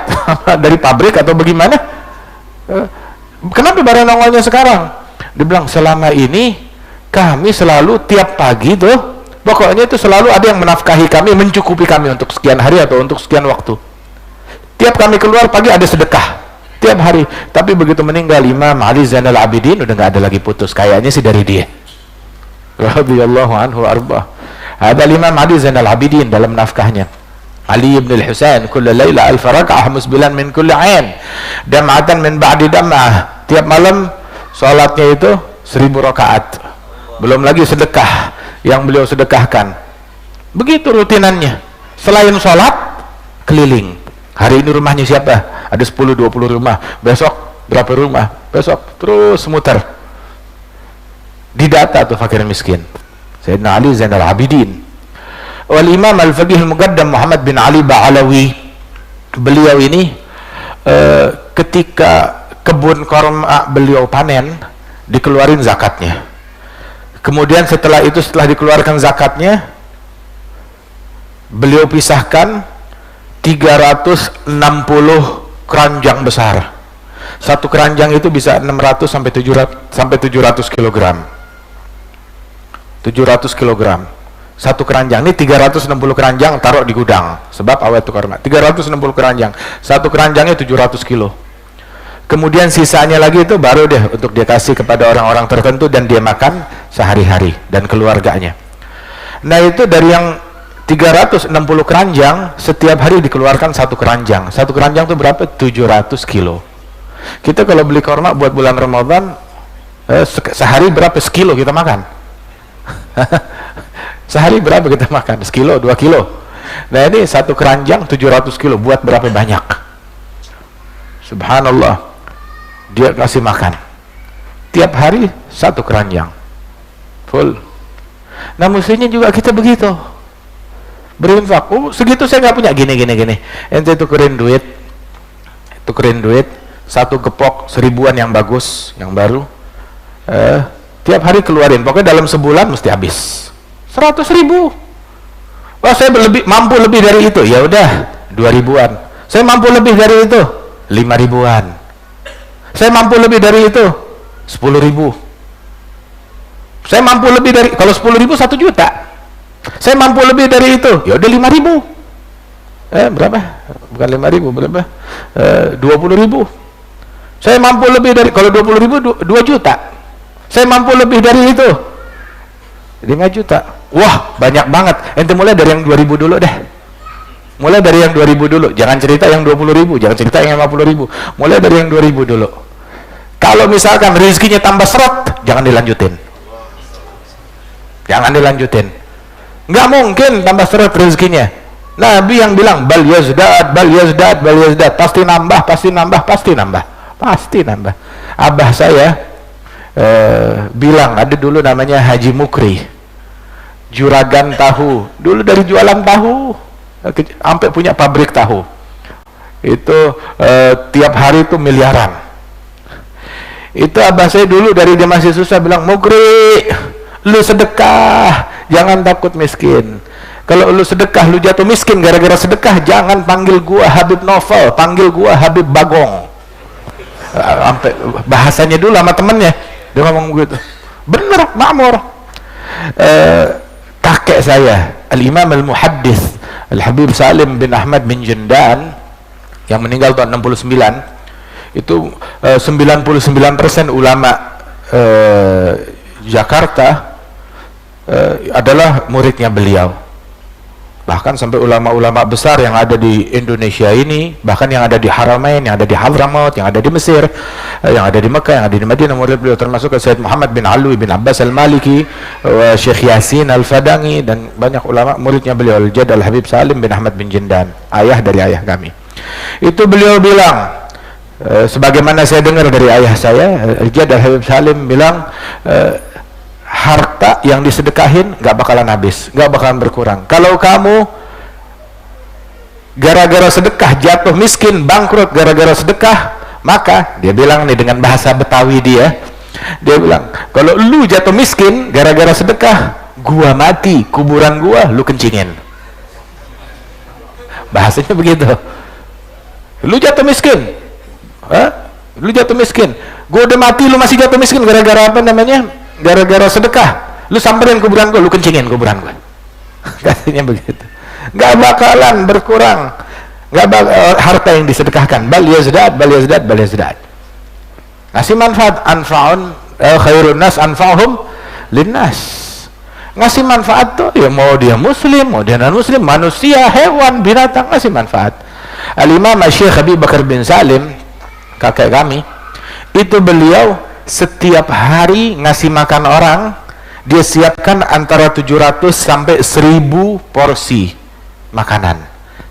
dari pabrik atau bagaimana? Kenapa baru nongolnya sekarang? Dia bilang, selama ini kami selalu tiap pagi tuh, pokoknya itu selalu ada yang menafkahi kami, mencukupi kami untuk sekian hari atau untuk sekian waktu. Tiap kami keluar pagi ada sedekah tiap hari. Tapi begitu meninggal Imam Ali Zainal Abidin, udah nggak ada lagi putus, kayaknya sih dari dia. Radhiyallahu anhu arba. Ada Imam Ali Zainal Abidin dalam nafkahnya, Ali ibn al-Husain, kulla layla alf raka'ah musbilan min kulli 'ain dam'atan min ba'di dam'ah. Tiap malam salatnya itu 1000 rakaat, belum lagi sedekah yang beliau sedekahkan. Begitu rutinannya. Selain salat, keliling. Hari ini rumahnya siapa? Ada 10-20 rumah. Besok berapa rumah? Besok terus muter. Didata tuh fakir miskin. Sayyidina Ali Zainal Abidin. Wal Imam Al-Faqih Al-Muqaddam Muhammad bin Ali Ba'alawi, beliau ini ketika kebun korma beliau panen, dikeluarin zakatnya. Kemudian setelah itu, setelah dikeluarkan zakatnya, beliau pisahkan 360 keranjang besar. Satu keranjang itu bisa 600 sampai 700 kg. 700 kg. Satu keranjang. Ini 360 keranjang taruh di gudang. Sebab awet itu karena 360 keranjang. Satu keranjangnya 700 kilo. Kemudian sisanya lagi itu baru deh untuk dia kasih kepada orang-orang tertentu dan dia makan sehari-hari dan keluarganya. Nah itu dari yang 360 keranjang, setiap hari dikeluarkan satu keranjang. Satu keranjang itu berapa? 700 kilo. Kita kalau beli korma buat bulan Ramadan, sehari berapa sekilo kita makan? Sehari berapa kita makan? Sekilo, 2 kilo. Nah ini satu keranjang 700 kilo, buat berapa banyak? Subhanallah. Dia kasih makan tiap hari satu keranjang full. Nah mestinya juga kita begitu berinfak. Segitu saya nggak punya, gini ente tukerin duit satu gepok 1000-an yang bagus, yang baru, tiap hari keluarin, pokoknya dalam sebulan mesti habis 100.000. Wah saya mampu lebih dari itu, ya udah 2000-an. Saya mampu lebih dari itu 5.000-an. Saya mampu lebih dari itu 10.000. Saya mampu lebih dari, kalau 10.000 1 juta. Saya mampu lebih dari itu, ya udah 5.000. Berapa? Bukan 5.000, berapa? 20.000. Saya mampu lebih dari, kalau 20.000 2 juta. Saya mampu lebih dari itu 5 juta. Wah banyak banget. Ente mulai dari yang 2.000 dulu deh. Mulai dari yang 2.000 dulu. Jangan cerita yang 20.000, jangan cerita yang 50.000. Mulai dari yang 2.000 dulu. Kalau misalkan rezekinya tambah seret, jangan dilanjutin. Jangan dilanjutin. Nggak mungkin tambah seret rezekinya. Nabi yang bilang bal yazdad, bal yazdad, bal yazdad. Pasti nambah, pasti nambah, pasti nambah. Pasti nambah. Abah saya bilang, ada dulu namanya Haji Mukri, juragan tahu. Dulu dari jualan tahu sampai punya pabrik tahu. Itu tiap hari itu miliaran. Itu abah saya dulu dari dia masih susah bilang, Mukri, lu sedekah, jangan takut miskin. Kalau lu sedekah, lu jatuh miskin gara-gara sedekah, jangan panggil gua Habib Novel, panggil gua Habib Bagong. Sampai bahasanya dulu sama temennya, dia ngomong begitu. Bener, makmur. Kakek saya, Al-Imam Al-Muhaddis Al-Habib Salim bin Ahmad bin Jendan, yang meninggal tahun 69, itu 99% ulama Jakarta adalah muridnya beliau. Bahkan sampai ulama-ulama besar yang ada di Indonesia ini, bahkan yang ada di Haramain, yang ada di Hadramaut, yang ada di Mesir, yang ada di Mekah, yang ada di Madinah, murid beliau termasuk Sayyid Muhammad bin Alwi bin Abbas Al-Maliki, Syekh Yasin Al-Fadangi, dan banyak ulama muridnya beliau, Al-Jad Al-Habib Salim bin Ahmad bin Jendan, ayah dari ayah kami. Itu beliau bilang, sebagaimana saya dengar dari ayah saya, Al-Jad Al-Habib Salim bilang, harta yang disedekahin nggak bakalan habis, nggak bakalan berkurang. Kalau kamu gara-gara sedekah jatuh miskin, bangkrut gara-gara sedekah, maka dia bilang nih dengan bahasa Betawi dia bilang, kalau lu jatuh miskin gara-gara sedekah, gua mati, kuburan gua lu kencingin. Bahasanya begitu. Lu jatuh miskin, lu jatuh miskin, gua udah mati lu masih jatuh miskin gara-gara apa namanya, gara-gara sedekah, lu samperin kuburan gua, lu kencingin kuburan gua. Katanya begitu. Nggak bakalan berkurang, harta yang disedekahkan, bal yazdad. Ngasih manfaat, anfa'un khairun nas anfa'hum linnas. Ngasih manfaat tuh ya, mau dia muslim, mau dia non muslim, manusia, hewan, binatang, ngasih manfaat. Al-Imam Syekh Habib Bakar bin Salim, kakek kami, itu beliau setiap hari ngasih makan orang, dia siapkan antara 700 sampai 1000 porsi makanan.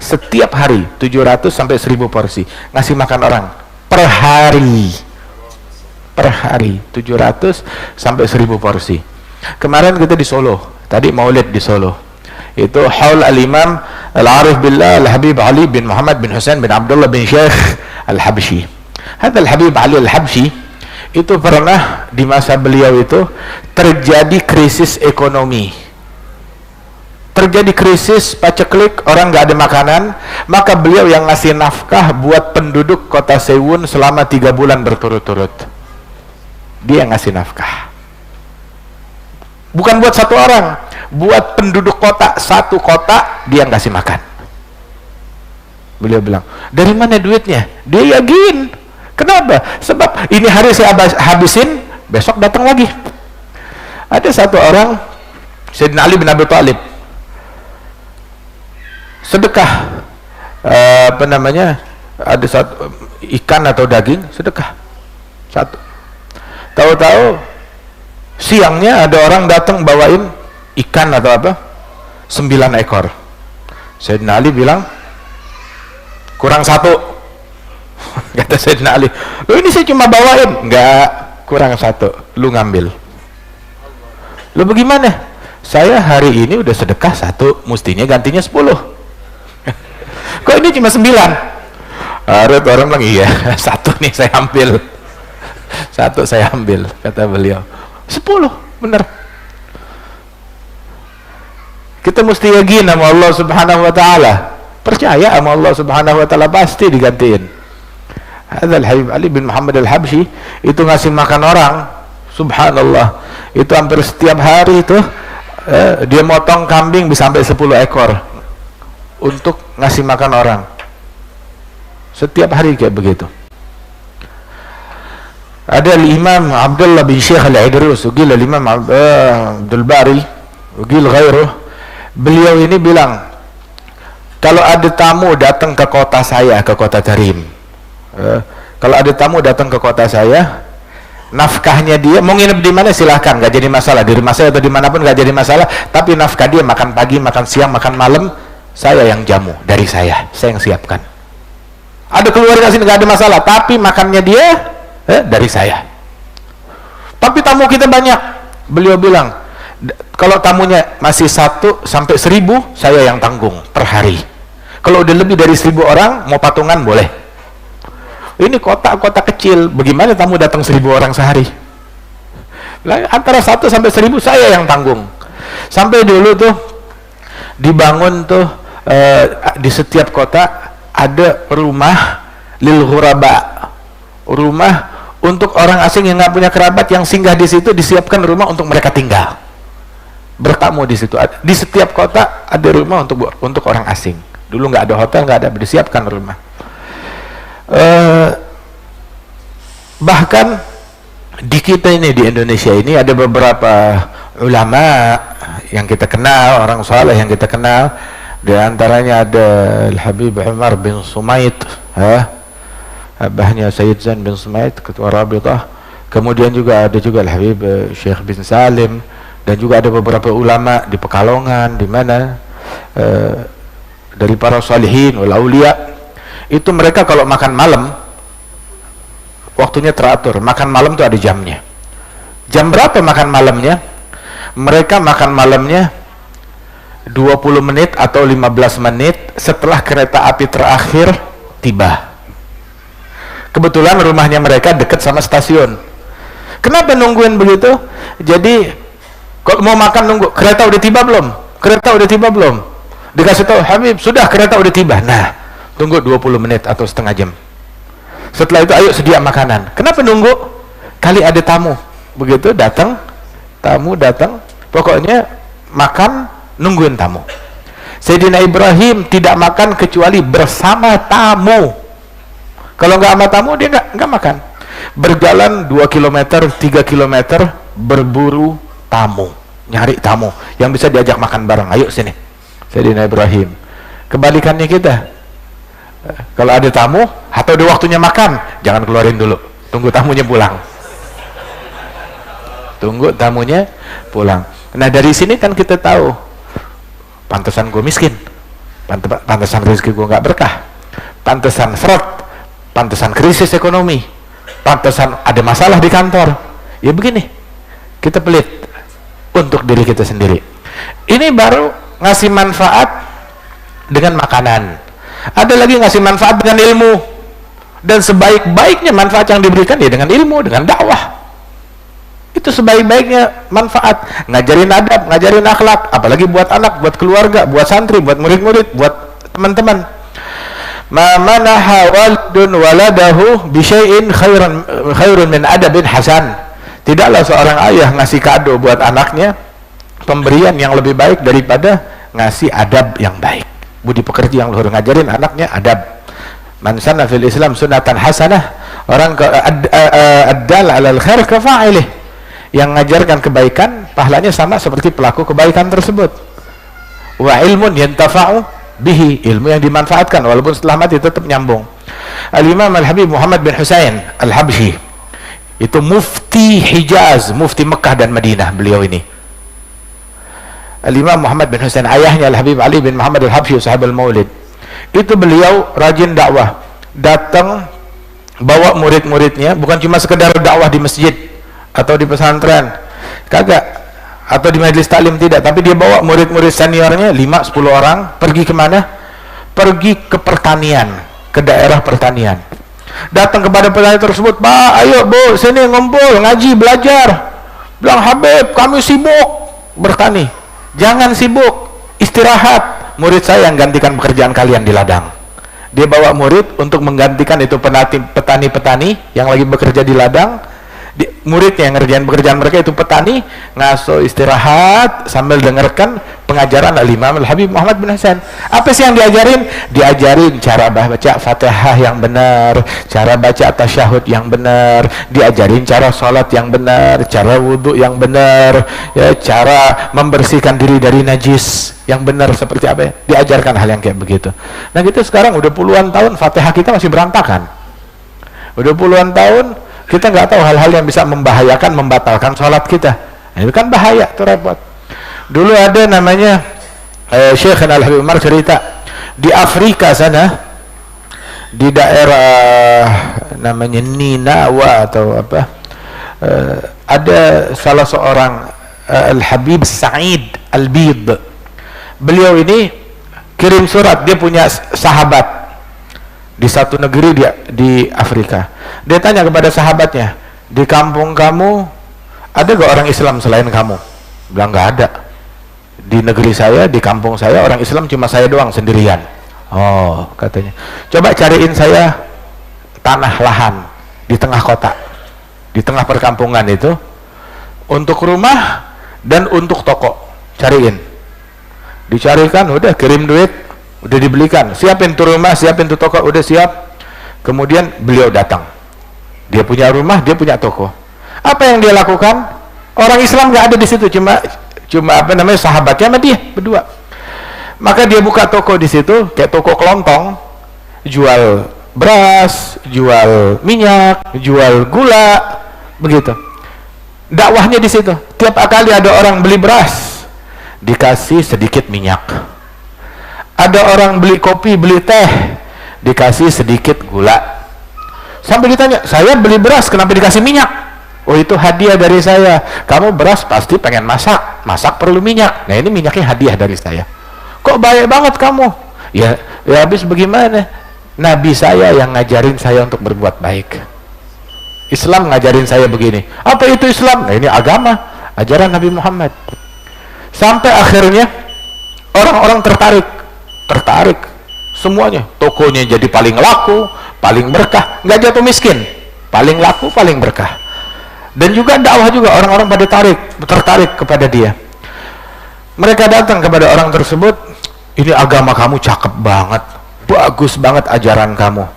Setiap hari 700 sampai 1000 porsi ngasih makan orang per hari. Per hari 700 sampai 1000 porsi. Kemarin kita di Solo, tadi Maulid di Solo. Itu haul al-Imam Al-Arif Billah Al-Habib Ali bin Muhammad bin Husain bin Abdullah bin Syekh Al-Habsyi. Hadal Habib Ali Al-Habsyi itu pernah di masa beliau itu terjadi krisis ekonomi. Terjadi krisis paceklik, orang nggak ada makanan, maka beliau yang ngasih nafkah buat penduduk kota Sewun selama 3 bulan berturut-turut. Dia yang ngasih nafkah. Bukan buat satu orang, buat penduduk kota, satu kota dia ngasih makan. Beliau bilang, dari mana duitnya? Dia yakin. Kenapa? Sebab ini hari saya habisin, besok datang lagi. Ada satu orang, Sayyidina Ali bin Abi Thalib, sedekah apa namanya, ada satu ikan atau daging, sedekah satu. Tahu-tahu siangnya ada orang datang bawain ikan atau apa, 9 ekor. Sayyidina Ali bilang kurang 1. Kata Sayyidina Ali, lu ini saya cuma bawain. Enggak, kurang 1, lu ngambil. Lu bagaimana? Saya hari ini udah sedekah 1, mestinya gantinya 10. Kok ini cuma 9? Ada orang bilang, iya 1 nih saya ambil, 1 saya ambil, kata beliau. 10, benar. Kita mesti yakin sama Allah Subhanahu wa taala. Percaya sama Allah Subhanahu wa taala, pasti digantiin. Hadzal Habib Ali bin Muhammad Al-Habsyi itu ngasih makan orang, subhanallah. Itu hampir setiap hari itu dia motong kambing bisa sampai 10 ekor untuk ngasih makan orang. Setiap hari kayak begitu. Ada Imam Abdullah bin Syekh Al-Idrus, ugil Imam Abdul Bari, ugil ghairuh. Beliau ini bilang, kalau ada tamu datang ke kota saya, ke kota Tarim, kalau ada tamu datang ke kota saya, nafkahnya dia, mau nginep di mana silahkan, gak jadi masalah, di rumah saya atau dimanapun gak jadi masalah, tapi nafkah dia makan pagi, makan siang, makan malam, saya yang jamu, dari saya yang siapkan. Ada keluarga sini gak ada masalah, tapi makannya dia dari saya. Tapi tamu kita banyak, beliau bilang, kalau tamunya masih 1 sampai 1000, saya yang tanggung per hari. Kalau udah lebih dari 1000 orang, mau patungan boleh. Ini kota-kota kecil, bagaimana tamu datang 1000 orang sehari? Antara 1 sampai 1000 saya yang tanggung. Sampai dulu tuh dibangun tuh di setiap kota ada rumah lil ghuraba, rumah untuk orang asing yang nggak punya kerabat yang singgah di situ, disiapkan rumah untuk mereka tinggal, bertamu di situ. Di setiap kota ada rumah untuk orang asing. Dulu nggak ada hotel, nggak ada, disiapkan rumah. Bahkan di kita ini, di Indonesia ini, ada beberapa ulama yang kita kenal, orang saleh yang kita kenal. Di antaranya ada Al-Habib Umar bin Sumait, abahnya Sayyid Zain bin Sumait, ketua Rabitah. Kemudian juga ada juga Al-Habib Syekh bin Salim, dan juga ada beberapa ulama di Pekalongan, di mana dari para salihin wal aulia. Itu mereka kalau makan malam waktunya teratur, makan malam itu ada jamnya. Jam berapa makan malamnya? Mereka makan malamnya 20 menit atau 15 menit setelah kereta api terakhir tiba. Kebetulan rumahnya mereka dekat sama stasiun. Kenapa nungguin begitu? Jadi Kalau mau makan nunggu, kereta udah tiba belum? Kereta udah tiba belum? Dikasih tahu, Habib, sudah, kereta udah tiba. Nah, tunggu 20 menit atau setengah jam. Setelah itu ayo sedia makanan. Kenapa nunggu? Kali ada tamu. Begitu datang, tamu datang, pokoknya makan, nungguin tamu. Sayyidina Ibrahim tidak makan kecuali bersama tamu. Kalau nggak sama tamu, dia nggak makan. Berjalan 2 km, 3 km, berburu tamu, nyari tamu yang bisa diajak makan bareng. Ayo sini, Sayyidina Ibrahim. Kebalikannya kita, kalau ada tamu atau ada waktunya makan, jangan keluarin dulu, tunggu tamunya pulang. Tunggu tamunya pulang. Nah, dari sini kan kita tahu, pantesan gue miskin, pantesan rezeki gue nggak berkah, pantesan seret, pantesan krisis ekonomi, pantesan ada masalah di kantor. Ya begini, kita pelit untuk diri kita sendiri. Ini baru ngasih manfaat dengan makanan. Ada lagi ngasih manfaat dengan ilmu, dan sebaik-baiknya manfaat yang diberikan ya dengan ilmu, dengan dakwah. Itu sebaik-baiknya manfaat. Ngajarin adab, ngajarin akhlak, apalagi buat anak, buat keluarga, buat santri, buat murid-murid, buat teman-teman. Ma manaha walidun waladahu bisyai'in khairun min adabin hasan. Tidaklah seorang ayah ngasih kado buat anaknya pemberian yang lebih baik daripada ngasih adab yang baik, budi pekerti yang luhur. Ngajarin anaknya adab. Man sanna fil Islam sunatan hasanah, orang addal alal khair kafa'ilih, yang ngajarkan kebaikan pahalanya sama seperti pelaku kebaikan tersebut. Wa ilmun yantafa'u bihi, ilmu yang dimanfaatkan walaupun setelah mati tetap nyambung. Al-Imam Al-Habib Muhammad bin Husain Al-Habsyi, itu mufti Hijaz, mufti Mekah dan Madinah, beliau ini. Al-Imam Muhammad bin Husain, ayahnya Al-Habib Ali bin Muhammad Al-Habsyi sahib al-Maulid, itu beliau rajin dakwah, datang bawa murid-muridnya, bukan cuma sekedar dakwah di masjid atau di pesantren, kagak, atau di majelis taklim, tidak, tapi dia bawa murid-murid seniornya 5-10 orang, pergi kemana? Pergi ke pertanian, ke daerah pertanian. Datang kepada petani tersebut, Pak, ayo Bu, sini ngumpul, ngaji, belajar. Bilang, Habib, kami sibuk bertani. Jangan sibuk, istirahat. Murid saya yang gantikan pekerjaan kalian di ladang. Dia bawa murid untuk menggantikan itu petani-petani yang lagi bekerja di ladang. Muridnya yang ngerjain pekerjaan mereka itu petani, ngaso istirahat sambil dengarkan pengajaran Al-Imam Al-Habib Muhammad bin Husain. Apa sih yang diajarin? Diajarin cara baca Fatihah yang benar, cara baca tasyahud yang benar, diajarin cara sholat yang benar, cara wudhu yang benar, ya, cara membersihkan diri dari najis yang benar seperti apa ya? Diajarkan hal yang kayak begitu. Nah, kita sekarang udah puluhan tahun Fatihah kita masih berantakan. Udah puluhan tahun kita nggak tahu hal-hal yang bisa membahayakan, membatalkan sholat kita. Nah, itu kan bahaya, itu repot. Dulu ada namanya Syekh Al-Habib Umar cerita, di Afrika sana, di daerah namanya Ninawa atau apa, ada salah seorang Al-Habib Sa'id Al-Bid. Beliau ini kirim surat, dia punya sahabat di satu negeri di Afrika. Dia tanya kepada sahabatnya, di kampung kamu ada gak orang Islam selain kamu? Bilang, gak ada. Di negeri saya, di kampung saya, orang Islam cuma saya doang sendirian. Oh, katanya, coba cariin saya tanah lahan di tengah kota, di tengah perkampungan itu, untuk rumah dan untuk toko. Cariin. Dicarikan, udah kirim duit, udah dibelikan, siapin tuh rumah, siapin tuh toko, udah siap. Kemudian beliau datang, dia punya rumah, dia punya toko. Apa yang dia lakukan? Orang Islam nggak ada di situ, cuma apa namanya, sahabatnya sama dia berdua. Maka dia buka toko di situ, kayak toko kelontong, jual beras, jual minyak, jual gula, begitu. Dakwahnya di situ. Tiap kali ada orang beli beras, dikasih sedikit minyak. Ada orang beli kopi, beli teh, dikasih sedikit gula. Sampai ditanya, saya beli beras, kenapa dikasih minyak? Oh, itu hadiah dari saya. Kamu beras pasti pengen masak, masak perlu minyak. Nah, ini minyaknya hadiah dari saya. Kok baik banget kamu? Ya habis bagaimana? Nabi saya yang ngajarin saya untuk berbuat baik. Islam ngajarin saya begini. Apa itu Islam? Nah, ini agama. ajaran Nabi Muhammad. Sampai akhirnya orang-orang tertarik semuanya, tokonya jadi paling laku, paling berkah, nggak jatuh miskin, paling laku, paling berkah. Dan juga dakwah juga, orang-orang pada tertarik kepada dia. Mereka datang kepada orang tersebut, ini agama kamu cakep banget, bagus banget ajaran kamu,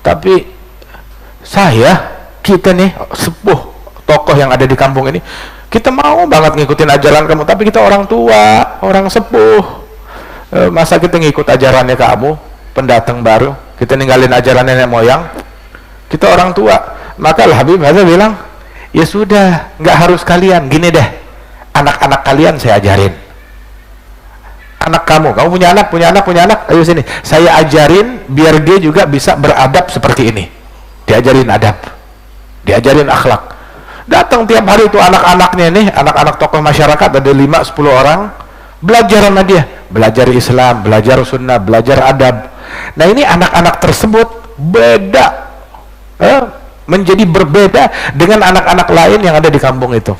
tapi kita nih sepuh tokoh yang ada di kampung ini, kita mau banget ngikutin ajaran kamu, tapi kita orang tua, orang sepuh, masa kita ngikut ajarannya kamu, pendatang baru, kita ninggalin ajaran nenek moyang, kita orang tua. Maka Habib Hasan bilang, ya sudah, nggak harus kalian, gini deh, anak-anak kalian saya ajarin. Anak kamu punya anak, ayo sini, saya ajarin biar dia juga bisa beradab seperti ini. Diajarin adab, diajarin akhlak. Datang tiap hari itu anak-anaknya nih, anak-anak tokoh masyarakat, ada 5-10 orang, belajar sama dia, belajar Islam, belajar sunnah, belajar adab. Nah ini anak-anak tersebut beda, menjadi berbeda dengan anak-anak lain yang ada di kampung itu.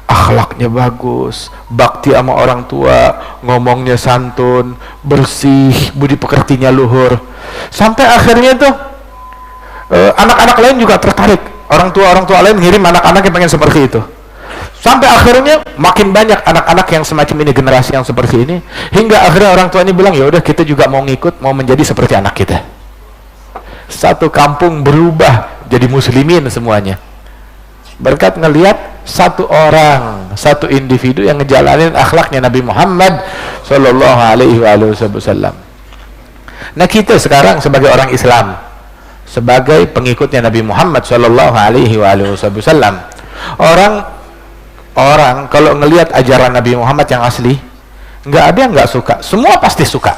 Akhlaknya bagus, bakti sama orang tua, ngomongnya santun, bersih, budi pekertinya luhur. Sampai akhirnya tuh anak-anak lain juga tertarik, orang tua lain ngirim anak-anak yang pengen seperti itu. Sampai akhirnya makin banyak anak-anak yang semacam ini, generasi yang seperti ini, hingga akhirnya orang tua ini bilang, ya udah kita juga mau ngikut, mau menjadi seperti anak kita. Satu kampung berubah jadi muslimin semuanya, berkat ngelihat satu orang, satu individu yang ngejalanin akhlaknya Nabi Muhammad Sallallahu Alaihi Wasallam. Nah kita sekarang sebagai orang Islam, sebagai pengikutnya Nabi Muhammad Sallallahu Alaihi Wasallam, orang kalau ngelihat ajaran Nabi Muhammad yang asli, nggak ada yang nggak suka, semua pasti suka.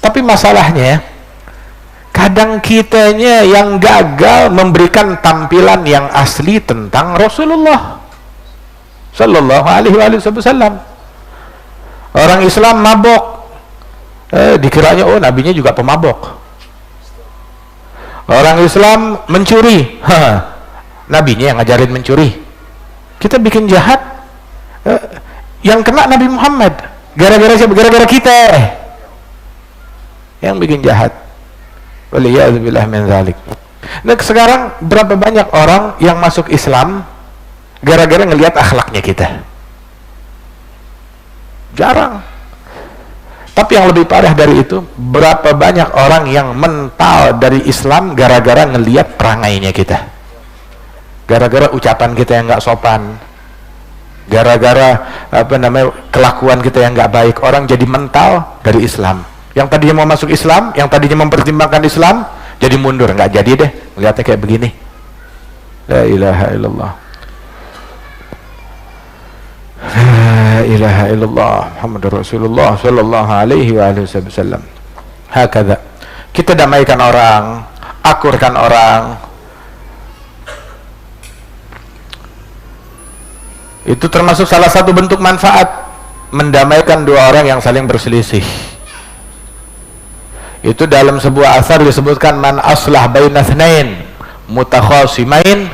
Tapi masalahnya, kadang kitanya yang gagal memberikan tampilan yang asli tentang Rasulullah Sallallahu Alaihi Wasallam. Orang Islam mabok, dikiranya oh nabinya juga pemabok. Orang Islam mencuri, nabinya yang ngajarin mencuri. Kita bikin jahat, yang kena Nabi Muhammad, gara-gara kita yang bikin jahat. Waliyadzubillah min dzalik. Nah sekarang berapa banyak orang yang masuk Islam gara-gara ngelihat akhlaknya kita? Jarang. Tapi yang lebih parah dari itu, berapa banyak orang yang mental dari Islam gara-gara ngelihat perangainya kita, gara-gara ucapan kita yang nggak sopan, gara-gara kelakuan kita yang nggak baik, orang jadi mental dari Islam. Yang tadinya mau masuk Islam, yang tadinya mempertimbangkan Islam, jadi mundur, nggak jadi deh, ngeliatnya kayak begini. La ilaha illallah, la ilaha illallah, Muhammadur Rasulullah Sallallahu Alaihi Wasallam. Hakadha, kita damaikan orang, akurkan orang. Itu termasuk salah satu bentuk manfaat, mendamaikan dua orang yang saling berselisih. Itu dalam sebuah asar disebutkan, man aslah baina tsnain mutakhasimain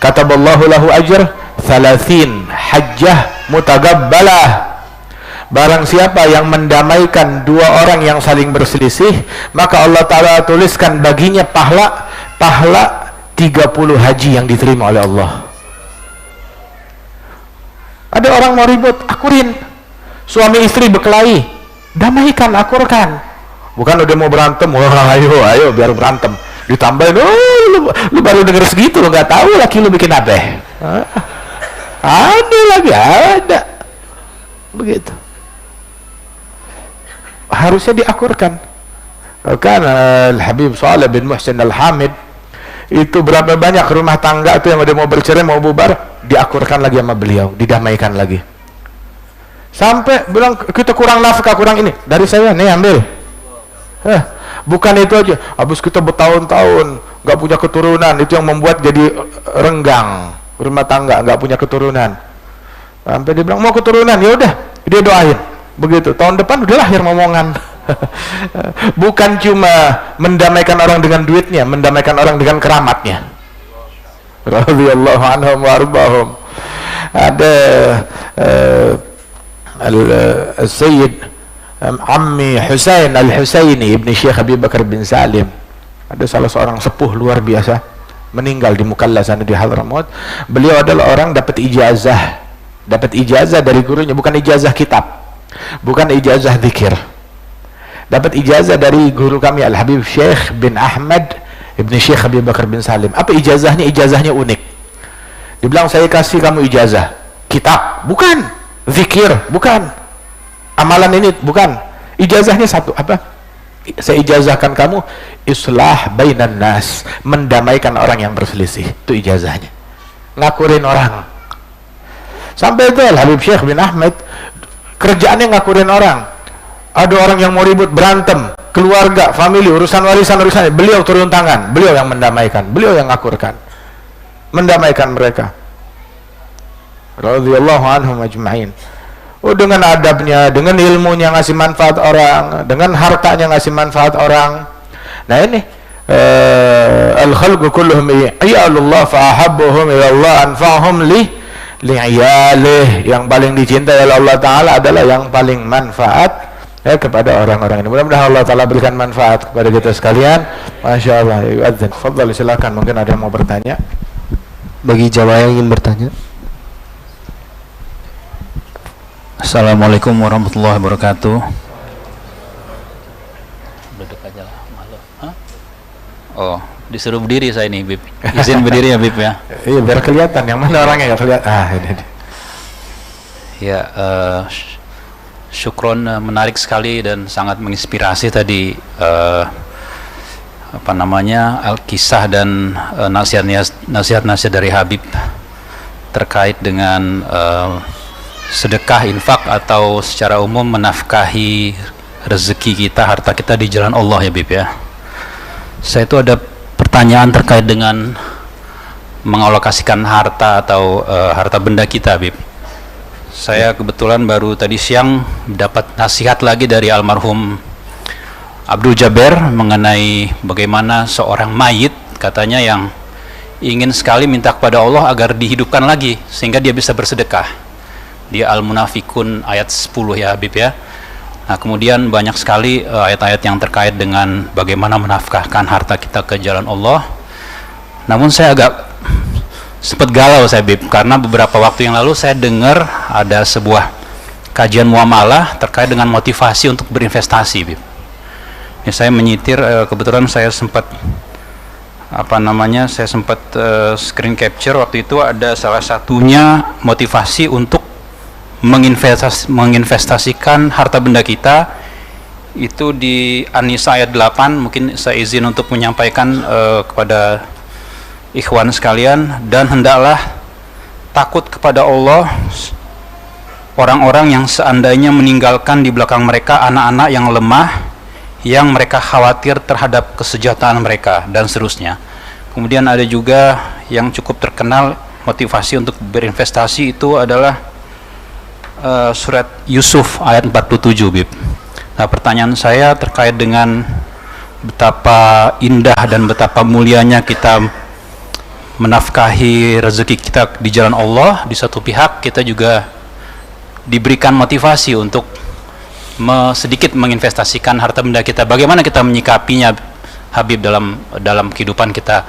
kataballahu lahu ajr 30 hajjah mutagabbalah. Barang siapa yang mendamaikan dua orang yang saling berselisih, maka Allah Ta'ala tuliskan baginya pahala 30 haji yang diterima oleh Allah. Ada orang mau ribut, akurin. Suami istri berkelahi, damaikan, akurkan. Bukan udah mau berantem, wah ayo biar berantem, ditambahin, lu baru denger segitu, lu nggak tahu laki lu bikin apa. Ada begitu. Harusnya diakurkan. Kan Al-Habib Saleh bin Muhsin Al-Hamid itu berapa banyak rumah tangga itu yang udah mau bercerai, mau bubar, diakurkan lagi sama beliau, didamaikan lagi. Sampai bilang kita kurang nafkah, kurang ini, dari saya nih ambil. Bukan itu aja, habis kita bertahun-tahun nggak punya keturunan, itu yang membuat jadi renggang rumah tangga, nggak punya keturunan. Sampai dia bilang mau keturunan, ya udah dia doain. Begitu tahun depan udah lahir momongan. Bukan cuma mendamaikan orang dengan duitnya, mendamaikan orang dengan keramatnya. Radhiyallahu anhum wa arbahum. ada Sayyid Ammi Husain Al-Husaini Ibni Syekh Abi Bakar bin Salim. Ada salah seorang sepuh luar biasa meninggal di Mukalla sana di Hadramaut. Beliau adalah orang dapat ijazah dari gurunya, bukan ijazah kitab, bukan ijazah zikir, dapat ijazah dari guru kami Al-Habib Syekh bin Ahmad Ibni Syekh Abi Bakar bin Salim. Apa ijazahnya? Ijazahnya unik. Dibilang, saya kasih kamu ijazah kitab, bukan, zikir, bukan, amalan ini, bukan. Ijazahnya satu, apa? Saya ijazahkan kamu islah bainan nas, mendamaikan orang yang berselisih. Itu ijazahnya. Ngakurin orang. Sampai itu Habib Syekh bin Ahmad kerjaannya ngakurin orang. Ada orang yang mau ribut, berantem, keluarga, famili, urusan warisan, beliau turun tangan, beliau yang mendamaikan, beliau yang ngakurkan, mendamaikan mereka. Radhiyallahu anhum ajma'in. Oh, dengan adabnya, dengan ilmunya ngasih manfaat orang, dengan hartanya ngasih manfaat orang. Nah ini al-khalqu kulluhum iyalullah fa'ahabbuhum ilallah anfa'hum li'iyalih. Yang paling dicintai oleh Allah Ta'ala adalah yang paling manfaat kepada orang-orang ini. Mudah-mudahan Allah Ta'ala berikan manfaat kepada kita sekalian. Masya Allah. Fadhal, silakan, mungkin ada yang mau bertanya. Bagi jamaah yang ingin bertanya. Assalamualaikum warahmatullahi wabarakatuh. Duduk aja lah, malu. Hah? Oh, disuruh berdiri saya nih, Bib. Izin berdiri ya, Bib ya. Iya, biar kelihatan yang mana orangnya, nggak kelihatan. Ini. Ya, syukron, menarik sekali dan sangat menginspirasi tadi kisah dan nasihat-nasihat dari Habib terkait dengan sedekah, infak, atau secara umum menafkahi rezeki kita, harta kita di jalan Allah ya, Bib ya. Saya itu ada pertanyaan terkait dengan mengalokasikan harta atau harta benda kita, Bib. Saya kebetulan baru tadi siang dapat nasihat lagi dari almarhum Abdul Jaber mengenai bagaimana seorang mayit katanya yang ingin sekali minta kepada Allah agar dihidupkan lagi sehingga dia bisa bersedekah. Di Al-Munafikun ayat 10 ya, Habib ya. Nah, kemudian banyak sekali ayat-ayat yang terkait dengan bagaimana menafkahkan harta kita ke jalan Allah. Namun saya agak sempat galau saya, Habib, karena beberapa waktu yang lalu saya dengar ada sebuah kajian muamalah terkait dengan motivasi untuk berinvestasi, Habib. Ya, saya menyitir, kebetulan saya sempat screen capture waktu itu, ada salah satunya motivasi untuk menginvestasikan harta benda kita itu di An-Nisa ayat 8. Mungkin saya izin untuk menyampaikan kepada ikhwan sekalian, dan hendaklah takut kepada Allah orang-orang yang seandainya meninggalkan di belakang mereka anak-anak yang lemah, yang mereka khawatir terhadap kesejahteraan mereka, dan seterusnya. Kemudian ada juga yang cukup terkenal motivasi untuk berinvestasi itu adalah surat Yusuf ayat 47, Bib. Nah, pertanyaan saya terkait dengan betapa indah dan betapa mulianya kita menafkahi rezeki kita di jalan Allah. Di satu pihak kita juga diberikan motivasi untuk sedikit menginvestasikan harta benda kita. Bagaimana kita menyikapinya, Habib, dalam kehidupan kita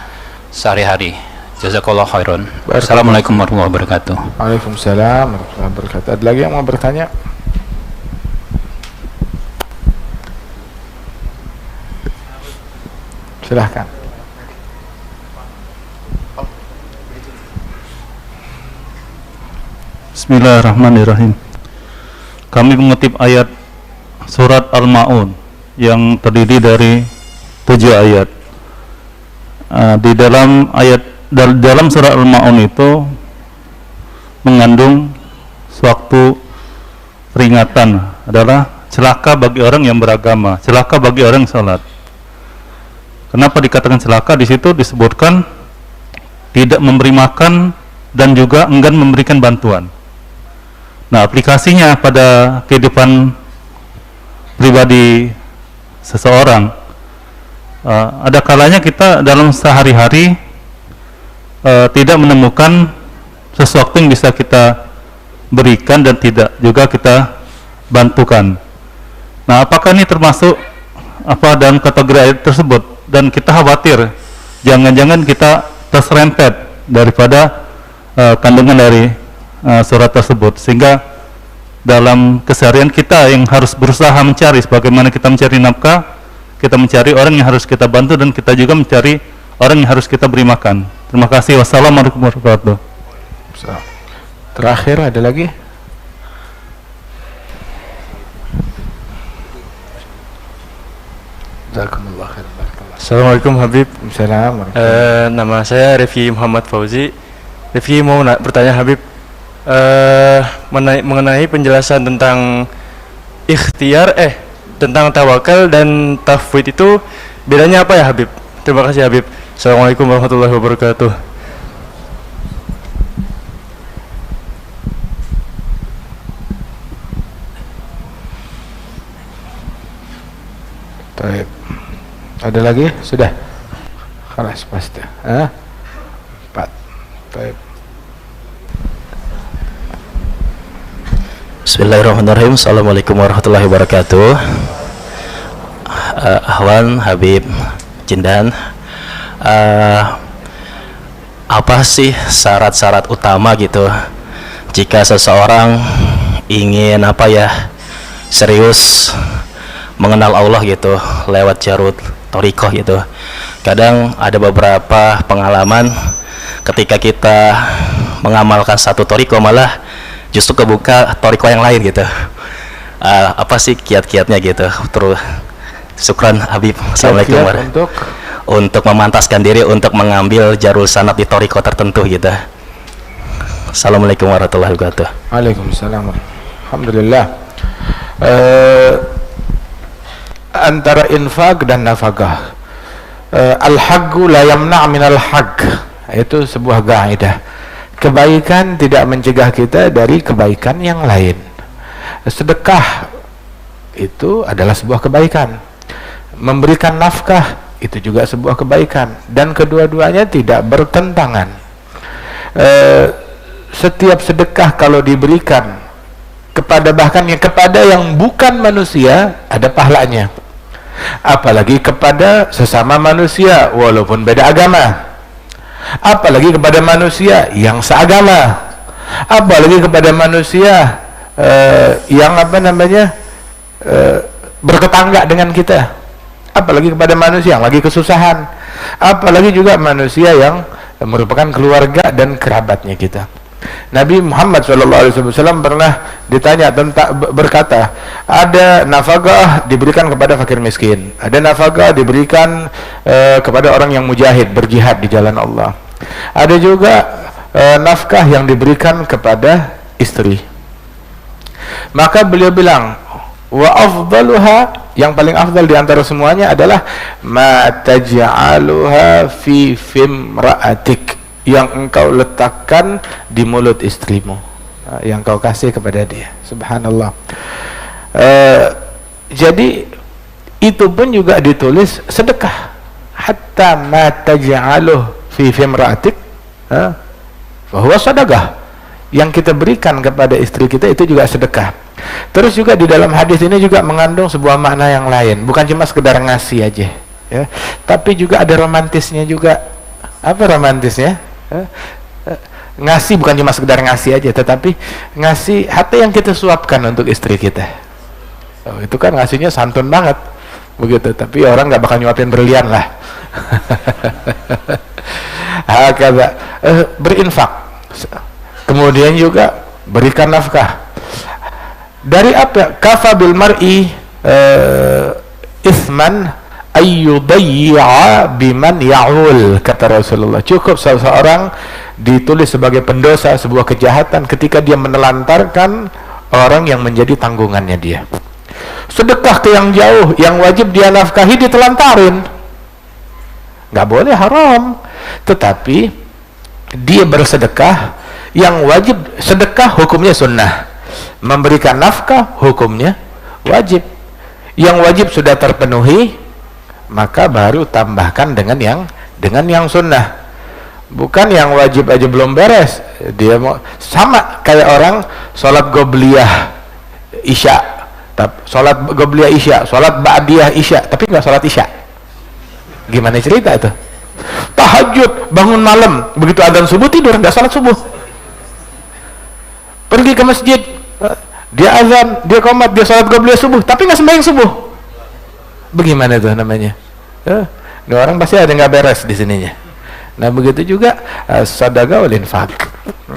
sehari-hari? Jazakallah khairan. Assalamualaikum warahmatullahi wabarakatuh. Waalaikumsalam warahmatullahi wabarakatuh. Ada lagi yang mau bertanya? Silahkan. Bismillahirrahmanirrahim. Kami mengutip ayat surat Al-Ma'un yang terdiri dari 7 ayat. Di dalam surat Al-Ma'un itu mengandung suatu peringatan, adalah celaka bagi orang yang beragama, celaka bagi orang yang salat. Kenapa dikatakan celaka? Di situ disebutkan tidak memberi makan dan juga enggan memberikan bantuan. Nah, aplikasinya pada kehidupan pribadi seseorang, ada kalanya kita dalam sehari-hari tidak menemukan sesuatu yang bisa kita berikan dan tidak juga kita bantukan. Nah, apakah ini termasuk dalam kategori ayat tersebut? Dan kita khawatir jangan-jangan kita terserempet daripada kandungan dari surat tersebut, sehingga dalam keseharian kita yang harus berusaha mencari, sebagaimana kita mencari nafkah, kita mencari orang yang harus kita bantu, dan kita juga mencari orang yang harus kita beri makan. Terima kasih. Wassalamualaikum warahmatullahi wabarakatuh. Terakhir ada lagi? Assalamualaikum Habib. Assalamualaikum. Nama saya Rifki Muhammad Fauzi. Rifki mau bertanya Habib, mengenai penjelasan tentang ikhtiar, tentang tawakal dan tafwid itu bedanya apa ya Habib? Terima kasih Habib. Assalamualaikum warahmatullahi wabarakatuh. Baik. Ada lagi? Sudah. Khalas pasti. 4. Baik. Bismillahirrahmanirrahim. Assalamualaikum warahmatullahi wabarakatuh. Ahwan, Habib, Jindan, apa sih syarat-syarat utama gitu jika seseorang ingin serius mengenal Allah gitu lewat jarud thariqah gitu? Kadang ada beberapa pengalaman ketika kita mengamalkan satu thariqah malah justru kebuka thariqah yang lain gitu. Apa sih kiat-kiatnya gitu? Terus syukran Habib. Assalamualaikum warahmatullahi untuk memantaskan diri untuk mengambil jarul sanad di thariqah tertentu gitu. Assalamualaikum warahmatullahi wabarakatuh. Waalaikumsalam. Alhamdulillah. Antara infak dan nafkah, al-haqqu la yamna' minal haqq, itu sebuah kaidah. Kebaikan tidak mencegah kita dari kebaikan yang lain. Sedekah itu adalah sebuah kebaikan, memberikan nafkah itu juga sebuah kebaikan, dan kedua-duanya tidak bertentangan. Setiap sedekah kalau diberikan kepada kepada yang bukan manusia ada pahalanya, apalagi kepada sesama manusia walaupun beda agama, apalagi kepada manusia yang seagama, apalagi kepada manusia yang bertetangga dengan kita, apalagi kepada manusia yang lagi kesusahan, apalagi juga manusia yang merupakan keluarga dan kerabatnya kita. Nabi Muhammad SAW pernah ditanya berkata, ada nafkah diberikan kepada fakir miskin, ada nafkah diberikan kepada orang yang mujahid berjihad di jalan Allah, ada juga nafkah yang diberikan kepada istri. Maka beliau bilang, wa afdaluha, yang paling afdal di antara semuanya adalah ma taj'aluha fi fimra'atik, yang engkau letakkan di mulut istrimu, yang kau kasih kepada dia. Subhanallah. Jadi itu pun juga ditulis sedekah. Hatta ma taj'aluh fi fimra'atik bahwa sedekah yang kita berikan kepada istri kita itu juga sedekah. Terus juga di dalam hadis ini juga mengandung sebuah makna yang lain, bukan cuma sekedar ngasih aja ya, tapi juga ada romantisnya juga. Apa romantisnya? Ngasih bukan cuma sekedar ngasih aja, tetapi ngasih hati yang kita suapkan untuk istri kita. Itu kan ngasihnya santun banget begitu, tapi orang nggak bakal nyuapin berlian lah. Hakadha, berinfak, kemudian juga berikan nafkah. Dari apa? Kafa bil mar'i isman ayyudayya biman ya'ul, kata Rasulullah. Cukup seseorang ditulis sebagai pendosa sebuah kejahatan ketika dia menelantarkan orang yang menjadi tanggungannya dia. Sedekah ke yang jauh, yang wajib dia nafkahi ditelantarin, nggak boleh, haram. Tetapi dia bersedekah, yang wajib sedekah hukumnya sunnah, memberikan nafkah hukumnya wajib. Yang wajib sudah terpenuhi, maka baru tambahkan dengan yang sunnah. bukan yang wajib aja belum beres. Dia mau sama kayak orang sholat qobliyah isya, sholat qobliyah isya, sholat ba'diyah isya, tapi nggak sholat isya. Gimana cerita itu? Tahajud, bangun malam, begitu adzan subuh tidur, nggak sholat subuh. Pergi ke masjid, dia azan, dia qomat, dia sholat qobliyah subuh, tapi nggak sembahyang subuh. Bagaimana itu namanya? Ini orang pasti ada nggak beres di sininya. Nah begitu juga sedekah wal infak,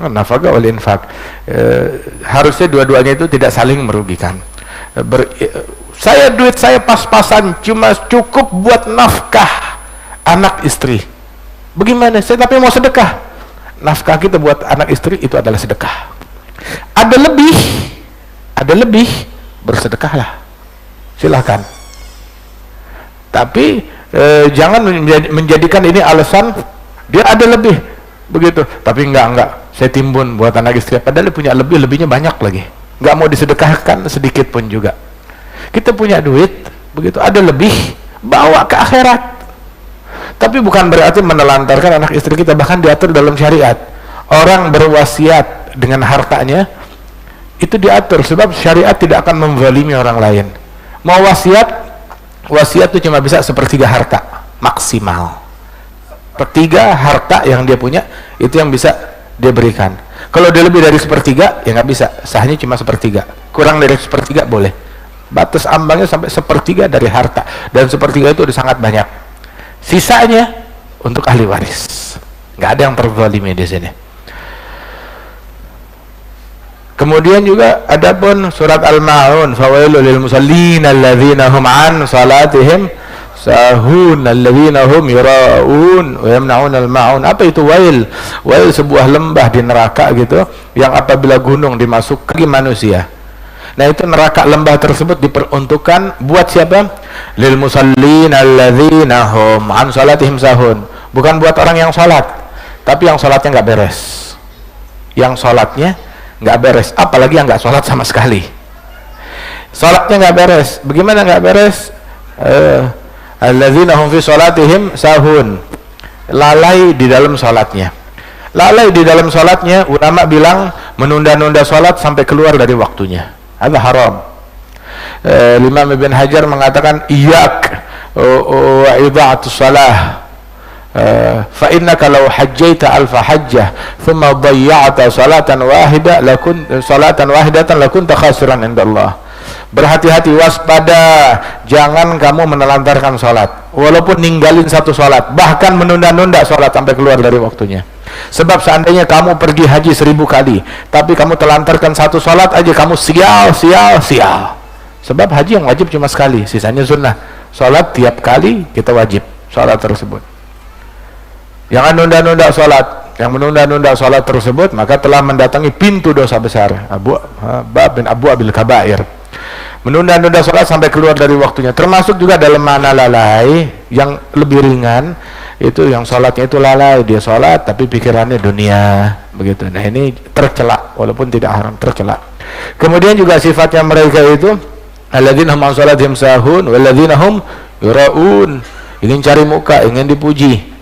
nafkah wal infak, harusnya dua-duanya itu tidak saling merugikan. Saya duit saya pas-pasan, cuma cukup buat nafkah anak istri. Bagaimana? Saya tapi mau sedekah. Nafkah kita buat anak istri itu adalah sedekah. Ada lebih, bersedekahlah. Silahkan. Tapi jangan menjadikan ini alasan dia ada lebih begitu. Tapi enggak, saya timbun buat anak istri. Padahal punya lebihnya banyak lagi. Enggak mau disedekahkan sedikit pun juga. Kita punya duit begitu, ada lebih, bawa ke akhirat. Tapi bukan berarti menelantarkan anak istri kita, bahkan diatur dalam syariat. Orang berwasiat dengan hartanya itu diatur, sebab syariat tidak akan menzalimi orang lain. Mau wasiat itu cuma bisa sepertiga harta maksimal. Sepertiga harta yang dia punya itu yang bisa dia berikan. Kalau dia lebih dari sepertiga ya nggak bisa, sahnya cuma sepertiga. Kurang dari sepertiga boleh. Batas ambangnya sampai sepertiga dari harta, dan sepertiga itu udah sangat banyak. Sisanya untuk ahli waris. Nggak ada yang terzalimi di sini. Kemudian juga adapun surat Al-Ma'un, fawailul lil musallin alladzina hum an salatihim sahun alladzina hum yura'un wa yamna'un al-ma'un. Apa itu wail? Wail sebuah lembah di neraka gitu, yang apabila gunung dimasukkan manusia. Nah itu neraka lembah tersebut diperuntukkan buat siapa? Lil musallin alladzina hum an salatihim sahun. Bukan buat orang yang salat, tapi yang salatnya nggak beres. Yang salatnya nggak beres, apalagi yang nggak sholat sama sekali. Sholatnya nggak beres. Bagaimana nggak beres? Alladzina hum fi sholatihim sahun, lalai di dalam sholatnya. Lalai di dalam sholatnya, ulama bilang menunda-nunda sholat sampai keluar dari waktunya. Ada haram. Imam Ibn Hajar mengatakan iyak wa idha'atus salah. Fa innaka law hajjaita alfa hajjah thumma dhayya'ta salatan wahidatan lakunta khasiran indallah. Berhati-hati, waspada, jangan kamu menelantarkan salat walaupun ninggalin satu salat, bahkan menunda-nunda salat sampai keluar dari waktunya. Sebab seandainya kamu pergi haji 1000 kali tapi kamu telantarkan satu salat aja, kamu sial. Sebab haji yang wajib cuma sekali, sisanya sunnah. Salat tiap kali kita wajib salat tersebut. Yang menunda-nunda salat tersebut maka telah mendatangi pintu dosa besar, bab bin Abu Abil Kabair. Menunda-nunda salat sampai keluar dari waktunya, termasuk juga dalam mana lalai yang lebih ringan, itu yang salatnya itu lalai, dia salat tapi pikirannya dunia begitu. Nah ini tercela, walaupun tidak haram, tercela. Kemudian juga sifatnya mereka itu alladzina hum an salatihim sahun walladzina hum yura'un, ingin cari muka, ingin dipuji.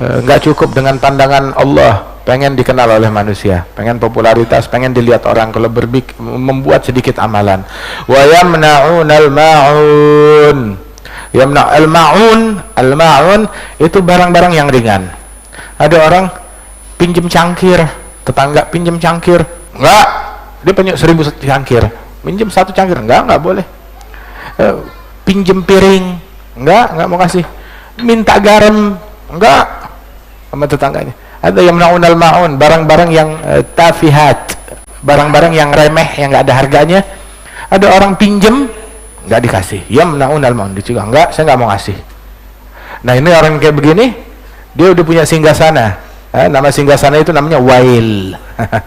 Nggak cukup dengan pandangan Allah, pengen dikenal oleh manusia, pengen popularitas, pengen dilihat orang. Kalau membuat sedikit amalan. Wa yamna'un al-ma'un. Al-ma'un itu barang-barang yang ringan. Ada orang pinjem cangkir, tetangga pinjem cangkir, enggak, dia punya 1000 cangkir, pinjem 1 cangkir, enggak boleh. Pinjem piring, enggak mau kasih. Minta garam, enggak, sama tetangganya. Ada yang mena'un al-ma'un, barang-barang yang tafihat, barang-barang yang remeh, yang nggak ada harganya. Ada orang pinjem nggak dikasih, ya mena'un al-ma'un, dicegah, enggak, saya nggak mau ngasih. Nah ini orang kayak begini, dia udah punya singgasana. Nama singgasana itu namanya wail.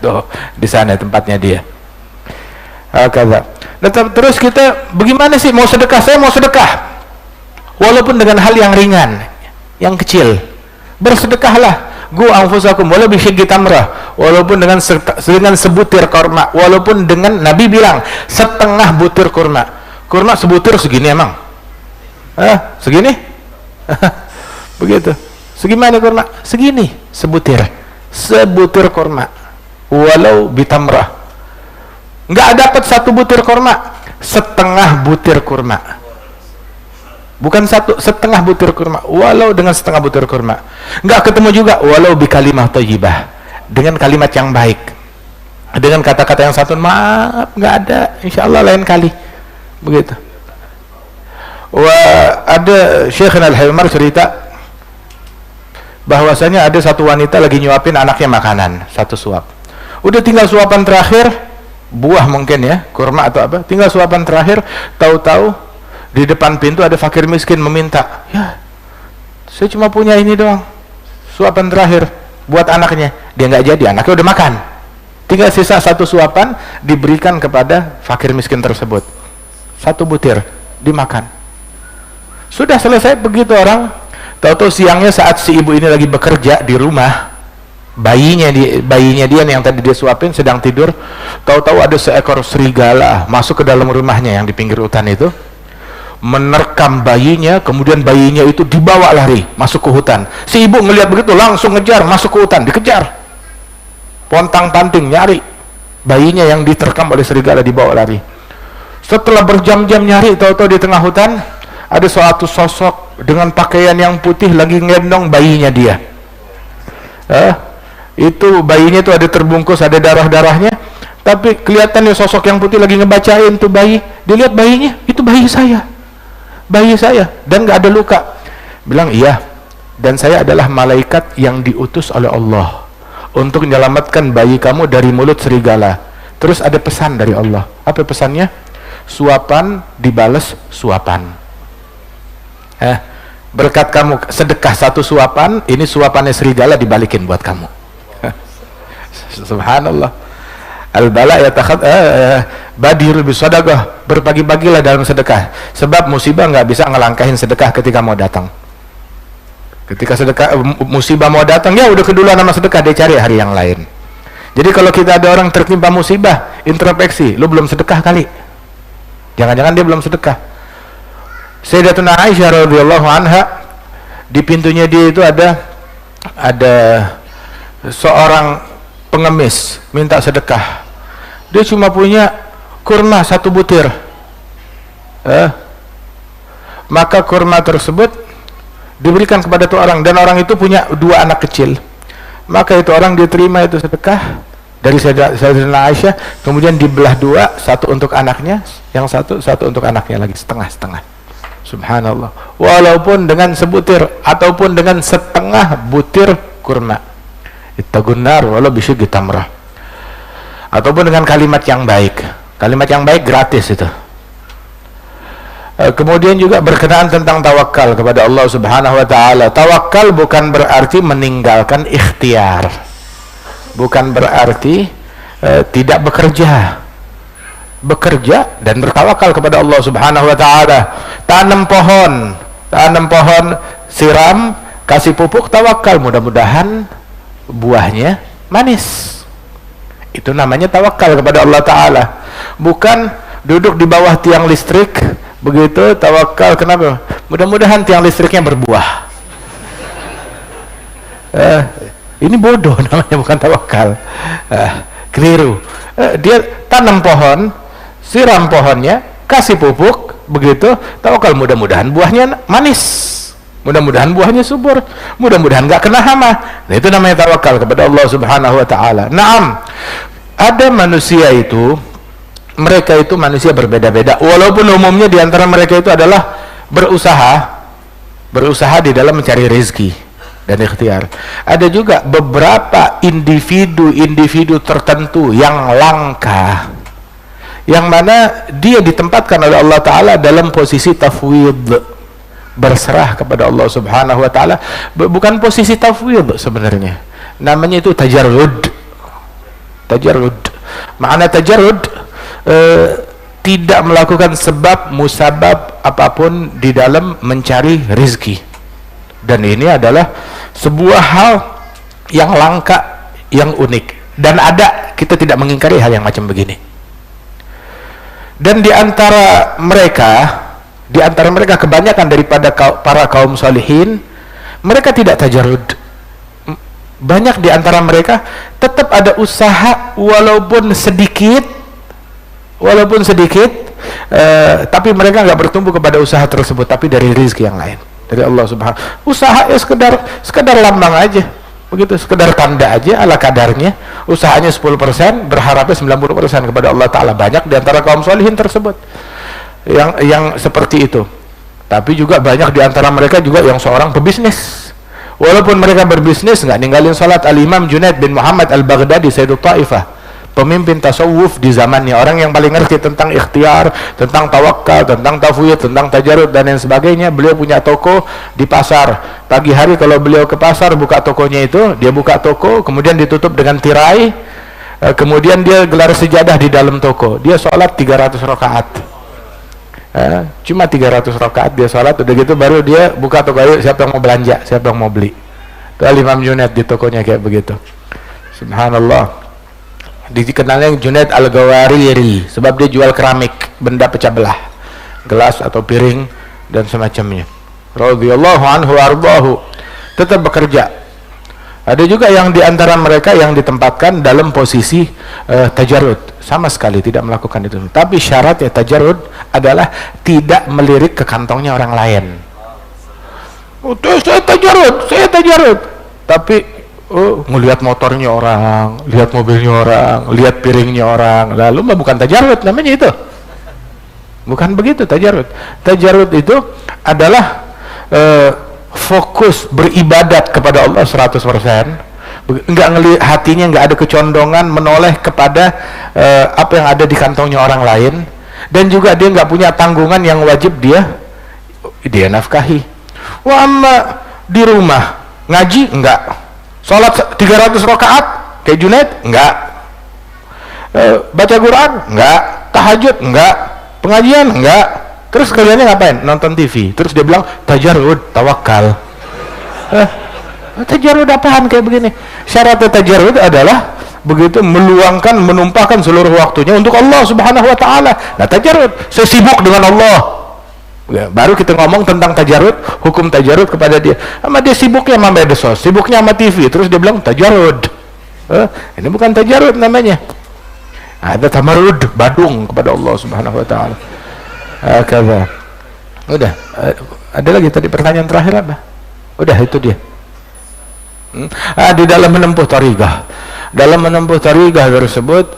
Tuh di sana tempatnya dia. Nah, terus kita bagaimana sih mau sedekah? Saya mau sedekah walaupun dengan hal yang ringan, yang kecil. Bersedekahlah, gu anfusakum wala bi syiggi tamrah, walaupun dengan sebutir kurma, walaupun dengan Nabi bilang setengah butir kurma. Kurma sebutir segini emang? Segini? Begitu. Segimana kurma? Segini, sebutir kurma, walau bitamrah. Nggak dapat satu butir kurma, setengah butir kurma. Bukan satu, setengah butir kurma, walau dengan setengah butir kurma. Nggak ketemu juga, walau bikalimah thayyibah, dengan kalimat yang baik, dengan kata-kata yang santun. Maaf, nggak ada, insya Allah lain kali. Begitu. Wah, ada Syekhina Al-Haymar cerita bahwasanya ada satu wanita lagi nyuapin anaknya makanan, satu suap. Udah tinggal suapan terakhir, buah mungkin ya, kurma atau apa, tinggal suapan terakhir, tahu-tahu di depan pintu ada fakir miskin meminta, ya saya cuma punya ini doang, suapan terakhir buat anaknya. Dia nggak jadi, anaknya udah makan, tinggal sisa satu suapan diberikan kepada fakir miskin tersebut, satu butir dimakan. Sudah selesai. Begitu orang, tahu-tahu siangnya saat si ibu ini lagi bekerja di rumah, bayinya dia yang tadi dia suapin sedang tidur, tahu-tahu ada seekor serigala masuk ke dalam rumahnya yang di pinggir hutan itu, menerkam bayinya, kemudian bayinya itu dibawa lari masuk ke hutan. Si ibu ngelihat begitu langsung ngejar masuk ke hutan, dikejar, pontang-panting nyari bayinya yang diterkam oleh serigala, dibawa lari. Setelah berjam-jam nyari, tahu-tahu di tengah hutan ada suatu sosok dengan pakaian yang putih lagi ngegendong bayinya dia. Itu bayinya itu ada terbungkus, ada darah-darahnya, tapi kelihatannya sosok yang putih lagi ngebacain tuh bayi. Dilihat bayinya, itu bayi saya, dan nggak ada luka. Bilang, iya, dan saya adalah malaikat yang diutus oleh Allah untuk menyelamatkan bayi kamu dari mulut serigala. Terus ada pesan dari Allah. Apa pesannya? Suapan dibalas suapan. Berkat kamu sedekah satu suapan, ini suapannya serigala dibalikin buat kamu. Subhanallah. Al-bala badir bisadaqah, berbagi-bagilah dalam sedekah, sebab musibah nggak bisa ngelangkahin sedekah ketika mau datang. Ketika sedekah musibah mau datang, ya udah keduluan sama sedekah, dia cari hari yang lain. Jadi kalau kita ada orang tertimpa musibah, introspeksi, lu belum sedekah kali, jangan-jangan dia belum sedekah. Sayyidatuna Aisyah radhiyallahu anha, di pintunya dia itu ada seorang pengemis minta sedekah. Dia cuma punya kurma satu butir. Maka kurma tersebut diberikan kepada tuh orang, dan orang itu punya dua anak kecil. Maka itu orang diterima itu sedekah dari Sayyidatuna Aisyah, kemudian dibelah dua, satu untuk anaknya, yang satu untuk anaknya lagi, setengah-setengah. Subhanallah. Walaupun dengan sebutir ataupun dengan setengah butir kurma, ittaqun nar walau bisyiggi tamrah, ataupun dengan kalimat yang baik. Kalimat yang baik gratis itu. Kemudian juga berkenaan tentang tawakal kepada Allah Subhanahu wa taala. Tawakal bukan berarti meninggalkan ikhtiar, bukan berarti tidak bekerja dan bertawakal kepada Allah Subhanahu wa taala. Tanam pohon, siram, kasih pupuk, tawakal, mudah-mudahan buahnya manis. Itu namanya tawakal kepada Allah taala. Bukan duduk di bawah tiang listrik begitu tawakal, kenapa? Mudah-mudahan tiang listriknya berbuah. Ini bodoh namanya, bukan tawakal. Keliru. Dia tanam pohon, siram pohonnya, kasih pupuk, begitu tawakal, mudah-mudahan buahnya manis, mudah-mudahan buahnya subur, mudah-mudahan gak kena hama. Nah, itu namanya tawakal kepada Allah Subhanahu wa taala. Naam, ada manusia itu, mereka itu manusia berbeda-beda, walaupun umumnya di antara mereka itu adalah berusaha di dalam mencari rezeki dan ikhtiar. Ada juga beberapa individu tertentu yang langka, yang mana dia ditempatkan oleh Allah Ta'ala dalam posisi tafwid, berserah kepada Allah Subhanahu wa Ta'ala. Bukan posisi tafwid sebenarnya, namanya itu tajarrud. Makna tajarrud, tidak melakukan sebab musabab apapun di dalam mencari rezeki. Dan ini adalah sebuah hal yang langka, yang unik, dan ada, kita tidak mengingkari hal yang macam begini. Dan di antara mereka kebanyakan daripada para kaum salihin, mereka tidak tajarrud. Banyak di antara mereka tetap ada usaha walaupun sedikit, tapi mereka nggak bertumbuh kepada usaha tersebut, tapi dari rezeki yang lain dari Allah Subhanahu. Usaha ya sekedar lambang aja, begitu, sekedar tanda aja ala kadarnya. Usahanya 10%, berharapnya 90% kepada Allah Ta'ala. Banyak di antara kaum solihin tersebut yang seperti itu. Tapi juga banyak di antara mereka juga yang seorang pebisnis. Walaupun mereka berbisnis, nggak ninggalin salat. Al-Imam Junaid bin Muhammad Al-Baghdadi, Sayyidul Ta'ifah, pemimpin tasawuf di zamannya, orang yang paling ngerti tentang ikhtiar, tentang tawakal, tentang tafwid, tentang tajarrud dan lain sebagainya. Beliau punya toko di pasar. Pagi hari kalau beliau ke pasar buka tokonya itu, dia buka toko, kemudian ditutup dengan tirai, kemudian dia gelar sejadah di dalam toko. Dia sholat 300 rakaat. Cuma 300 rakaat dia sholat, udah gitu baru dia buka toko. Ayo, siapa yang mau belanja, siapa yang mau beli. Itu Imam Junaid di tokonya kayak begitu. Subhanallah. Dikenalnya Junaid Al-Gawariri sebab dia jual keramik, benda pecah belah, gelas atau piring dan semacamnya. Radhiyallahu anhu ardahu. Tetap bekerja. Ada juga yang di antara mereka yang ditempatkan dalam posisi tajarrud, sama sekali tidak melakukan itu. Tapi syaratnya tajarrud adalah tidak melirik ke kantongnya orang lain. Saya tajarrud, tapi ngelihat motornya orang, lihat mobilnya orang, lihat piringnya orang, lalu mah bukan tajarrud namanya itu. Bukan begitu tajarrud. Tajarrud itu adalah fokus beribadat kepada Allah 100%. Enggak ngelihat hatinya, enggak ada kecondongan menoleh kepada apa yang ada di kantongnya orang lain, dan juga dia enggak punya tanggungan yang wajib dia nafkahi. Wah, amma di rumah ngaji enggak, sholat 300 rakaat kayak Junaid enggak, baca Quran enggak, tahajud enggak, pengajian enggak. Terus kaliannya ngapain? Nonton TV. Terus dia bilang tajarrud, tawakal. Tajarrud apaan kayak begini? Syarat tajarrud adalah begitu meluangkan, menumpahkan seluruh waktunya untuk Allah Subhanahu wa Ta'ala. Nah, tajarrud, saya sibuk dengan Allah. Ya, baru kita ngomong tentang tajarrud, hukum tajarrud kepada dia. Sama dia sibuknya sama medsos, sibuknya sama TV, terus dia bilang tajarrud. Ini bukan tajarrud namanya. Ada tamarrud, badung kepada Allah Subhanahu wa Ta'ala. Kaza. Udah, ada lagi tadi pertanyaan terakhir apa? Udah, itu dia. Di dalam menempuh thariqah, tersebut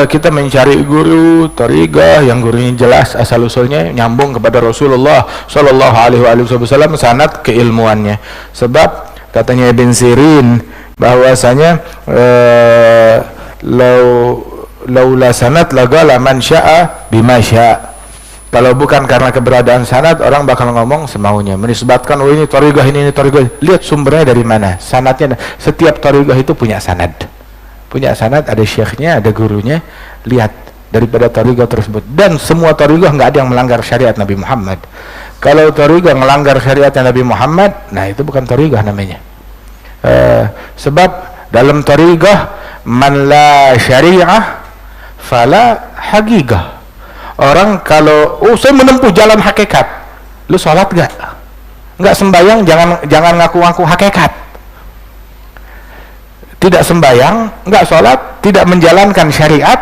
kita mencari guru thariqah yang gurunya jelas asal usulnya nyambung kepada Rasulullah Shallallahu Alaihi Wasallam, sanad keilmuannya. Sebab katanya Ibn Sirin bahwasanya laula sanad lagala man syaa bima syaa. Kalau bukan karena keberadaan sanad, orang bakal ngomong semaunya, menisbatkan oh ini thariqah, ini thariqah. Lihat sumbernya dari mana, sanadnya. Setiap thariqah itu punya sanad, ada syekhnya, ada gurunya. Lihat daripada thariqah tersebut. Dan semua thariqah nggak ada yang melanggar syariat Nabi Muhammad. Kalau thariqah melanggar syariatnya Nabi Muhammad, nah itu bukan thariqah namanya. Sebab dalam thariqah man la syariah fala haqiqah. Orang kalau saya menempuh jalan hakikat, lu sholat nggak sembayang, jangan ngaku-ngaku hakikat. Tidak sembayang, nggak sholat, tidak menjalankan syariat,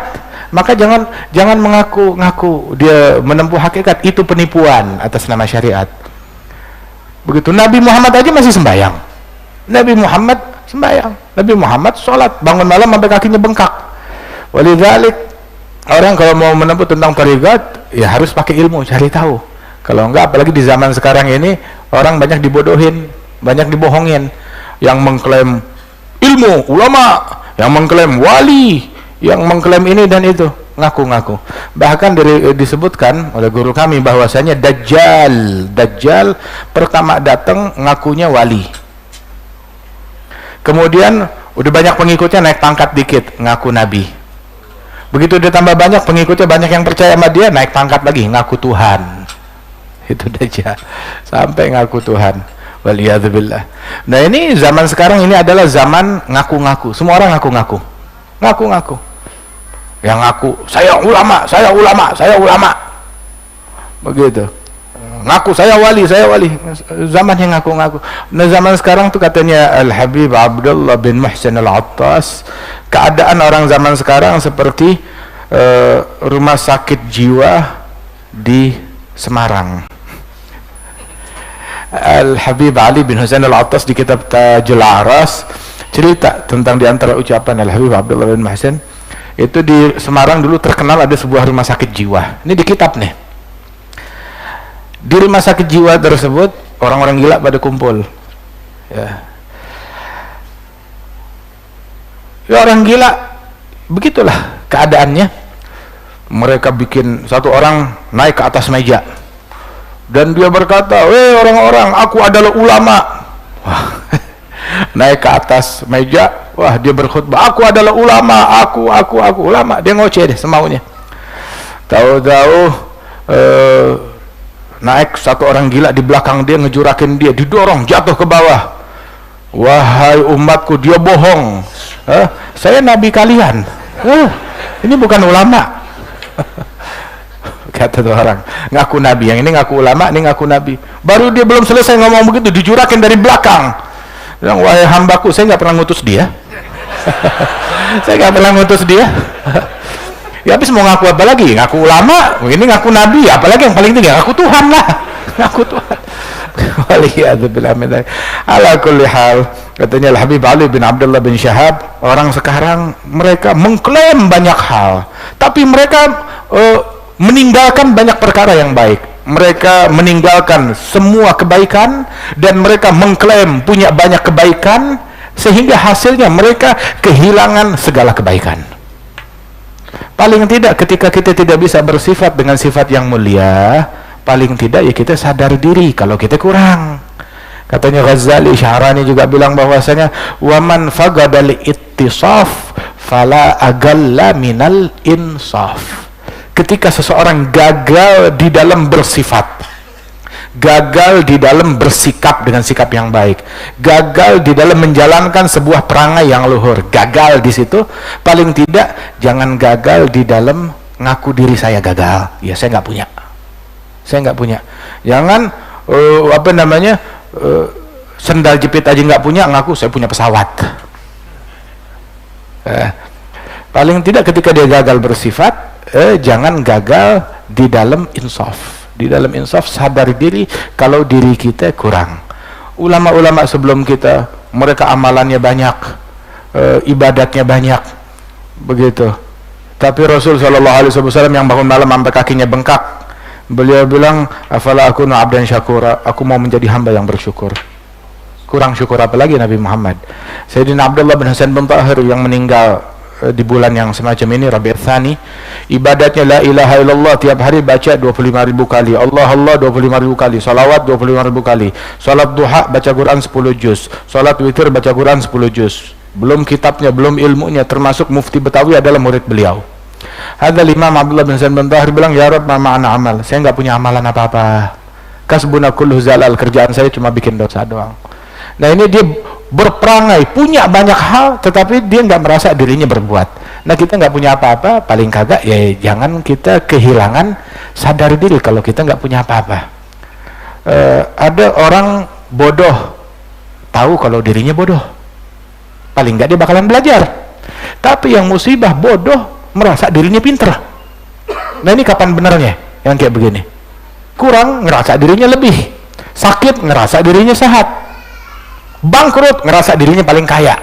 maka jangan mengaku-ngaku dia menempuh hakikat. Itu penipuan atas nama syariat. Begitu. Nabi Muhammad aja masih sembayang. Nabi Muhammad sembayang, Nabi Muhammad sholat, bangun malam sampai kakinya bengkak. Walidzalik orang kalau mau menempuh tentang thariqat ya harus pakai ilmu, cari tahu. Kalau enggak, apalagi di zaman sekarang ini, orang banyak dibodohin, banyak dibohongin. Yang mengklaim ilmu, ulama, yang mengklaim wali, yang mengklaim ini dan itu, ngaku-ngaku. Bahkan disebutkan oleh guru kami bahwasanya Dajjal pertama datang ngakunya wali. Kemudian udah banyak pengikutnya, naik pangkat dikit, ngaku nabi. Begitu dia tambah banyak pengikutnya, banyak yang percaya sama dia, naik pangkat lagi, ngaku Tuhan. Itu Dajjal, sampai ngaku Tuhan. Waliyadzubillah. Nah, ini zaman sekarang ini adalah zaman ngaku-ngaku. Semua orang ngaku-ngaku. Yang ngaku saya ulama. Begitu. ngaku saya wali, zaman yang ngaku-ngaku. Nah zaman sekarang tuh katanya Al-Habib Abdullah bin Muhsin Al-Attas, keadaan orang zaman sekarang seperti rumah sakit jiwa di Semarang. Al-Habib Ali bin Husain Al-Attas di kitab Tajul Aras cerita tentang diantara ucapan Al-Habib Abdullah bin Muhsin itu, di Semarang dulu terkenal ada sebuah rumah sakit jiwa. Ini di kitab nih. Di rumah sakit jiwa tersebut orang-orang gila pada kumpul. Ya, orang gila begitulah keadaannya. Mereka bikin satu orang naik ke atas meja dan dia berkata, orang-orang, aku adalah ulama. Wah, naik ke atas meja, wah dia berkhutbah, aku adalah ulama, aku ulama. Dia ngoceh deh semaunya. Tahu-tahu naik satu orang gila di belakang dia, ngejurakin dia, didorong jatuh ke bawah. Wahai umatku, dia bohong. Saya nabi kalian. Ini bukan ulama. Kata tuh orang, ngaku nabi, yang ini ngaku ulama, ini ngaku nabi. Baru dia belum selesai ngomong begitu, dijurakin dari belakang. Bilang, wahai hambaku, saya nggak pernah ngutus dia. Saya nggak pernah ngutus dia. Ya habis mau ngaku apa lagi? Ngaku ulama, ini ngaku nabi, apalagi yang paling tinggi, ngaku Tuhan lah. Ngaku Tuhan. Waliyadzubillah min dzalik. Ala kulli hal, katanya Al-Habib Ali bin Abdullah bin Syahab, orang sekarang mereka mengklaim banyak hal, tapi mereka meninggalkan banyak perkara yang baik. Mereka meninggalkan semua kebaikan dan mereka mengklaim punya banyak kebaikan, sehingga hasilnya mereka kehilangan segala kebaikan. Paling tidak ketika kita tidak bisa bersifat dengan sifat yang mulia, paling tidak ya kita sadar diri kalau kita kurang. Katanya Ghazali Syahrani juga bilang bahwasanya waman fagadal ittisaf fala agalla minal insaf. Ketika seseorang gagal di dalam bersifat, gagal di dalam bersikap dengan sikap yang baik, gagal di dalam menjalankan sebuah perangai yang luhur, gagal di situ, paling tidak jangan gagal di dalam ngaku diri saya gagal. Ya saya nggak punya. Saya nggak punya. Jangan sendal jepit aja nggak punya, ngaku saya punya pesawat. Paling tidak ketika dia gagal bersifat, jangan gagal di dalam insaf. Di dalam insaf sadar diri kalau diri kita kurang. Ulama-ulama sebelum kita, mereka amalannya banyak, ibadatnya banyak, begitu. Tapi Rasul SAW yang bangun malam sampai kakinya bengkak, beliau bilang, afala akunu abdan syakura, aku mau menjadi hamba yang bersyukur. Kurang syukur apa lagi Nabi Muhammad. Sayyidina Abdullah bin Hasan bin Tahir yang meninggal di bulan yang semacam ini, Rabi'ul Tsani, ibadatnya la ilaha illallah, tiap hari baca 25.000 kali, Allah 25.000 kali, salawat 25.000 kali, salat duha baca Quran 10 juz, salat witir baca Quran 10 juz. Belum kitabnya, belum ilmunya, termasuk mufti Betawi adalah murid beliau. Ada Imam Abdullah bin Hasan bin Tahir bilang, ya Rabb, ma ma'ana amal, saya nggak punya amalan apa-apa, kasbuna kulluhu zalal, kerjaan saya cuma bikin dosa doang. Nah ini dia berperangai, punya banyak hal, tetapi dia nggak merasa dirinya berbuat. Nah kita nggak punya apa-apa, paling kagak ya jangan kita kehilangan sadar diri kalau kita nggak punya apa-apa. Ada orang bodoh, tahu kalau dirinya bodoh, paling nggak dia bakalan belajar. Tapi yang musibah bodoh merasa dirinya pinter. Nah ini kapan benarnya yang kayak begini? Kurang ngerasa dirinya lebih, sakit ngerasa dirinya sehat, bangkrut ngerasa dirinya paling kaya.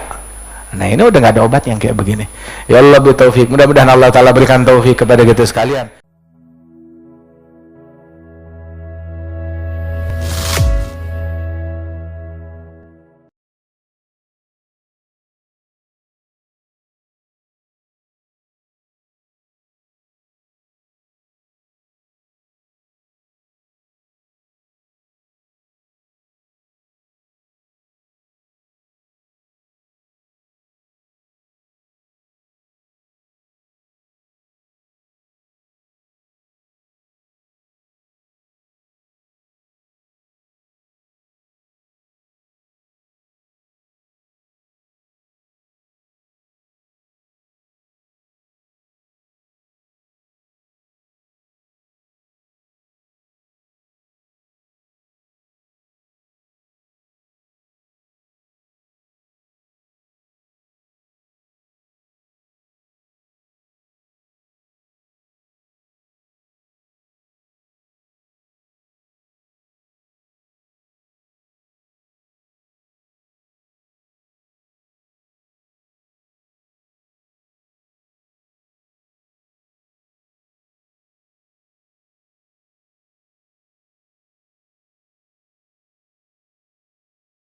Nah ini udah nggak ada obat yang kayak begini. Ya Allah, bertaufik. Mudah-mudahan Allah Ta'ala berikan taufik kepada kita sekalian.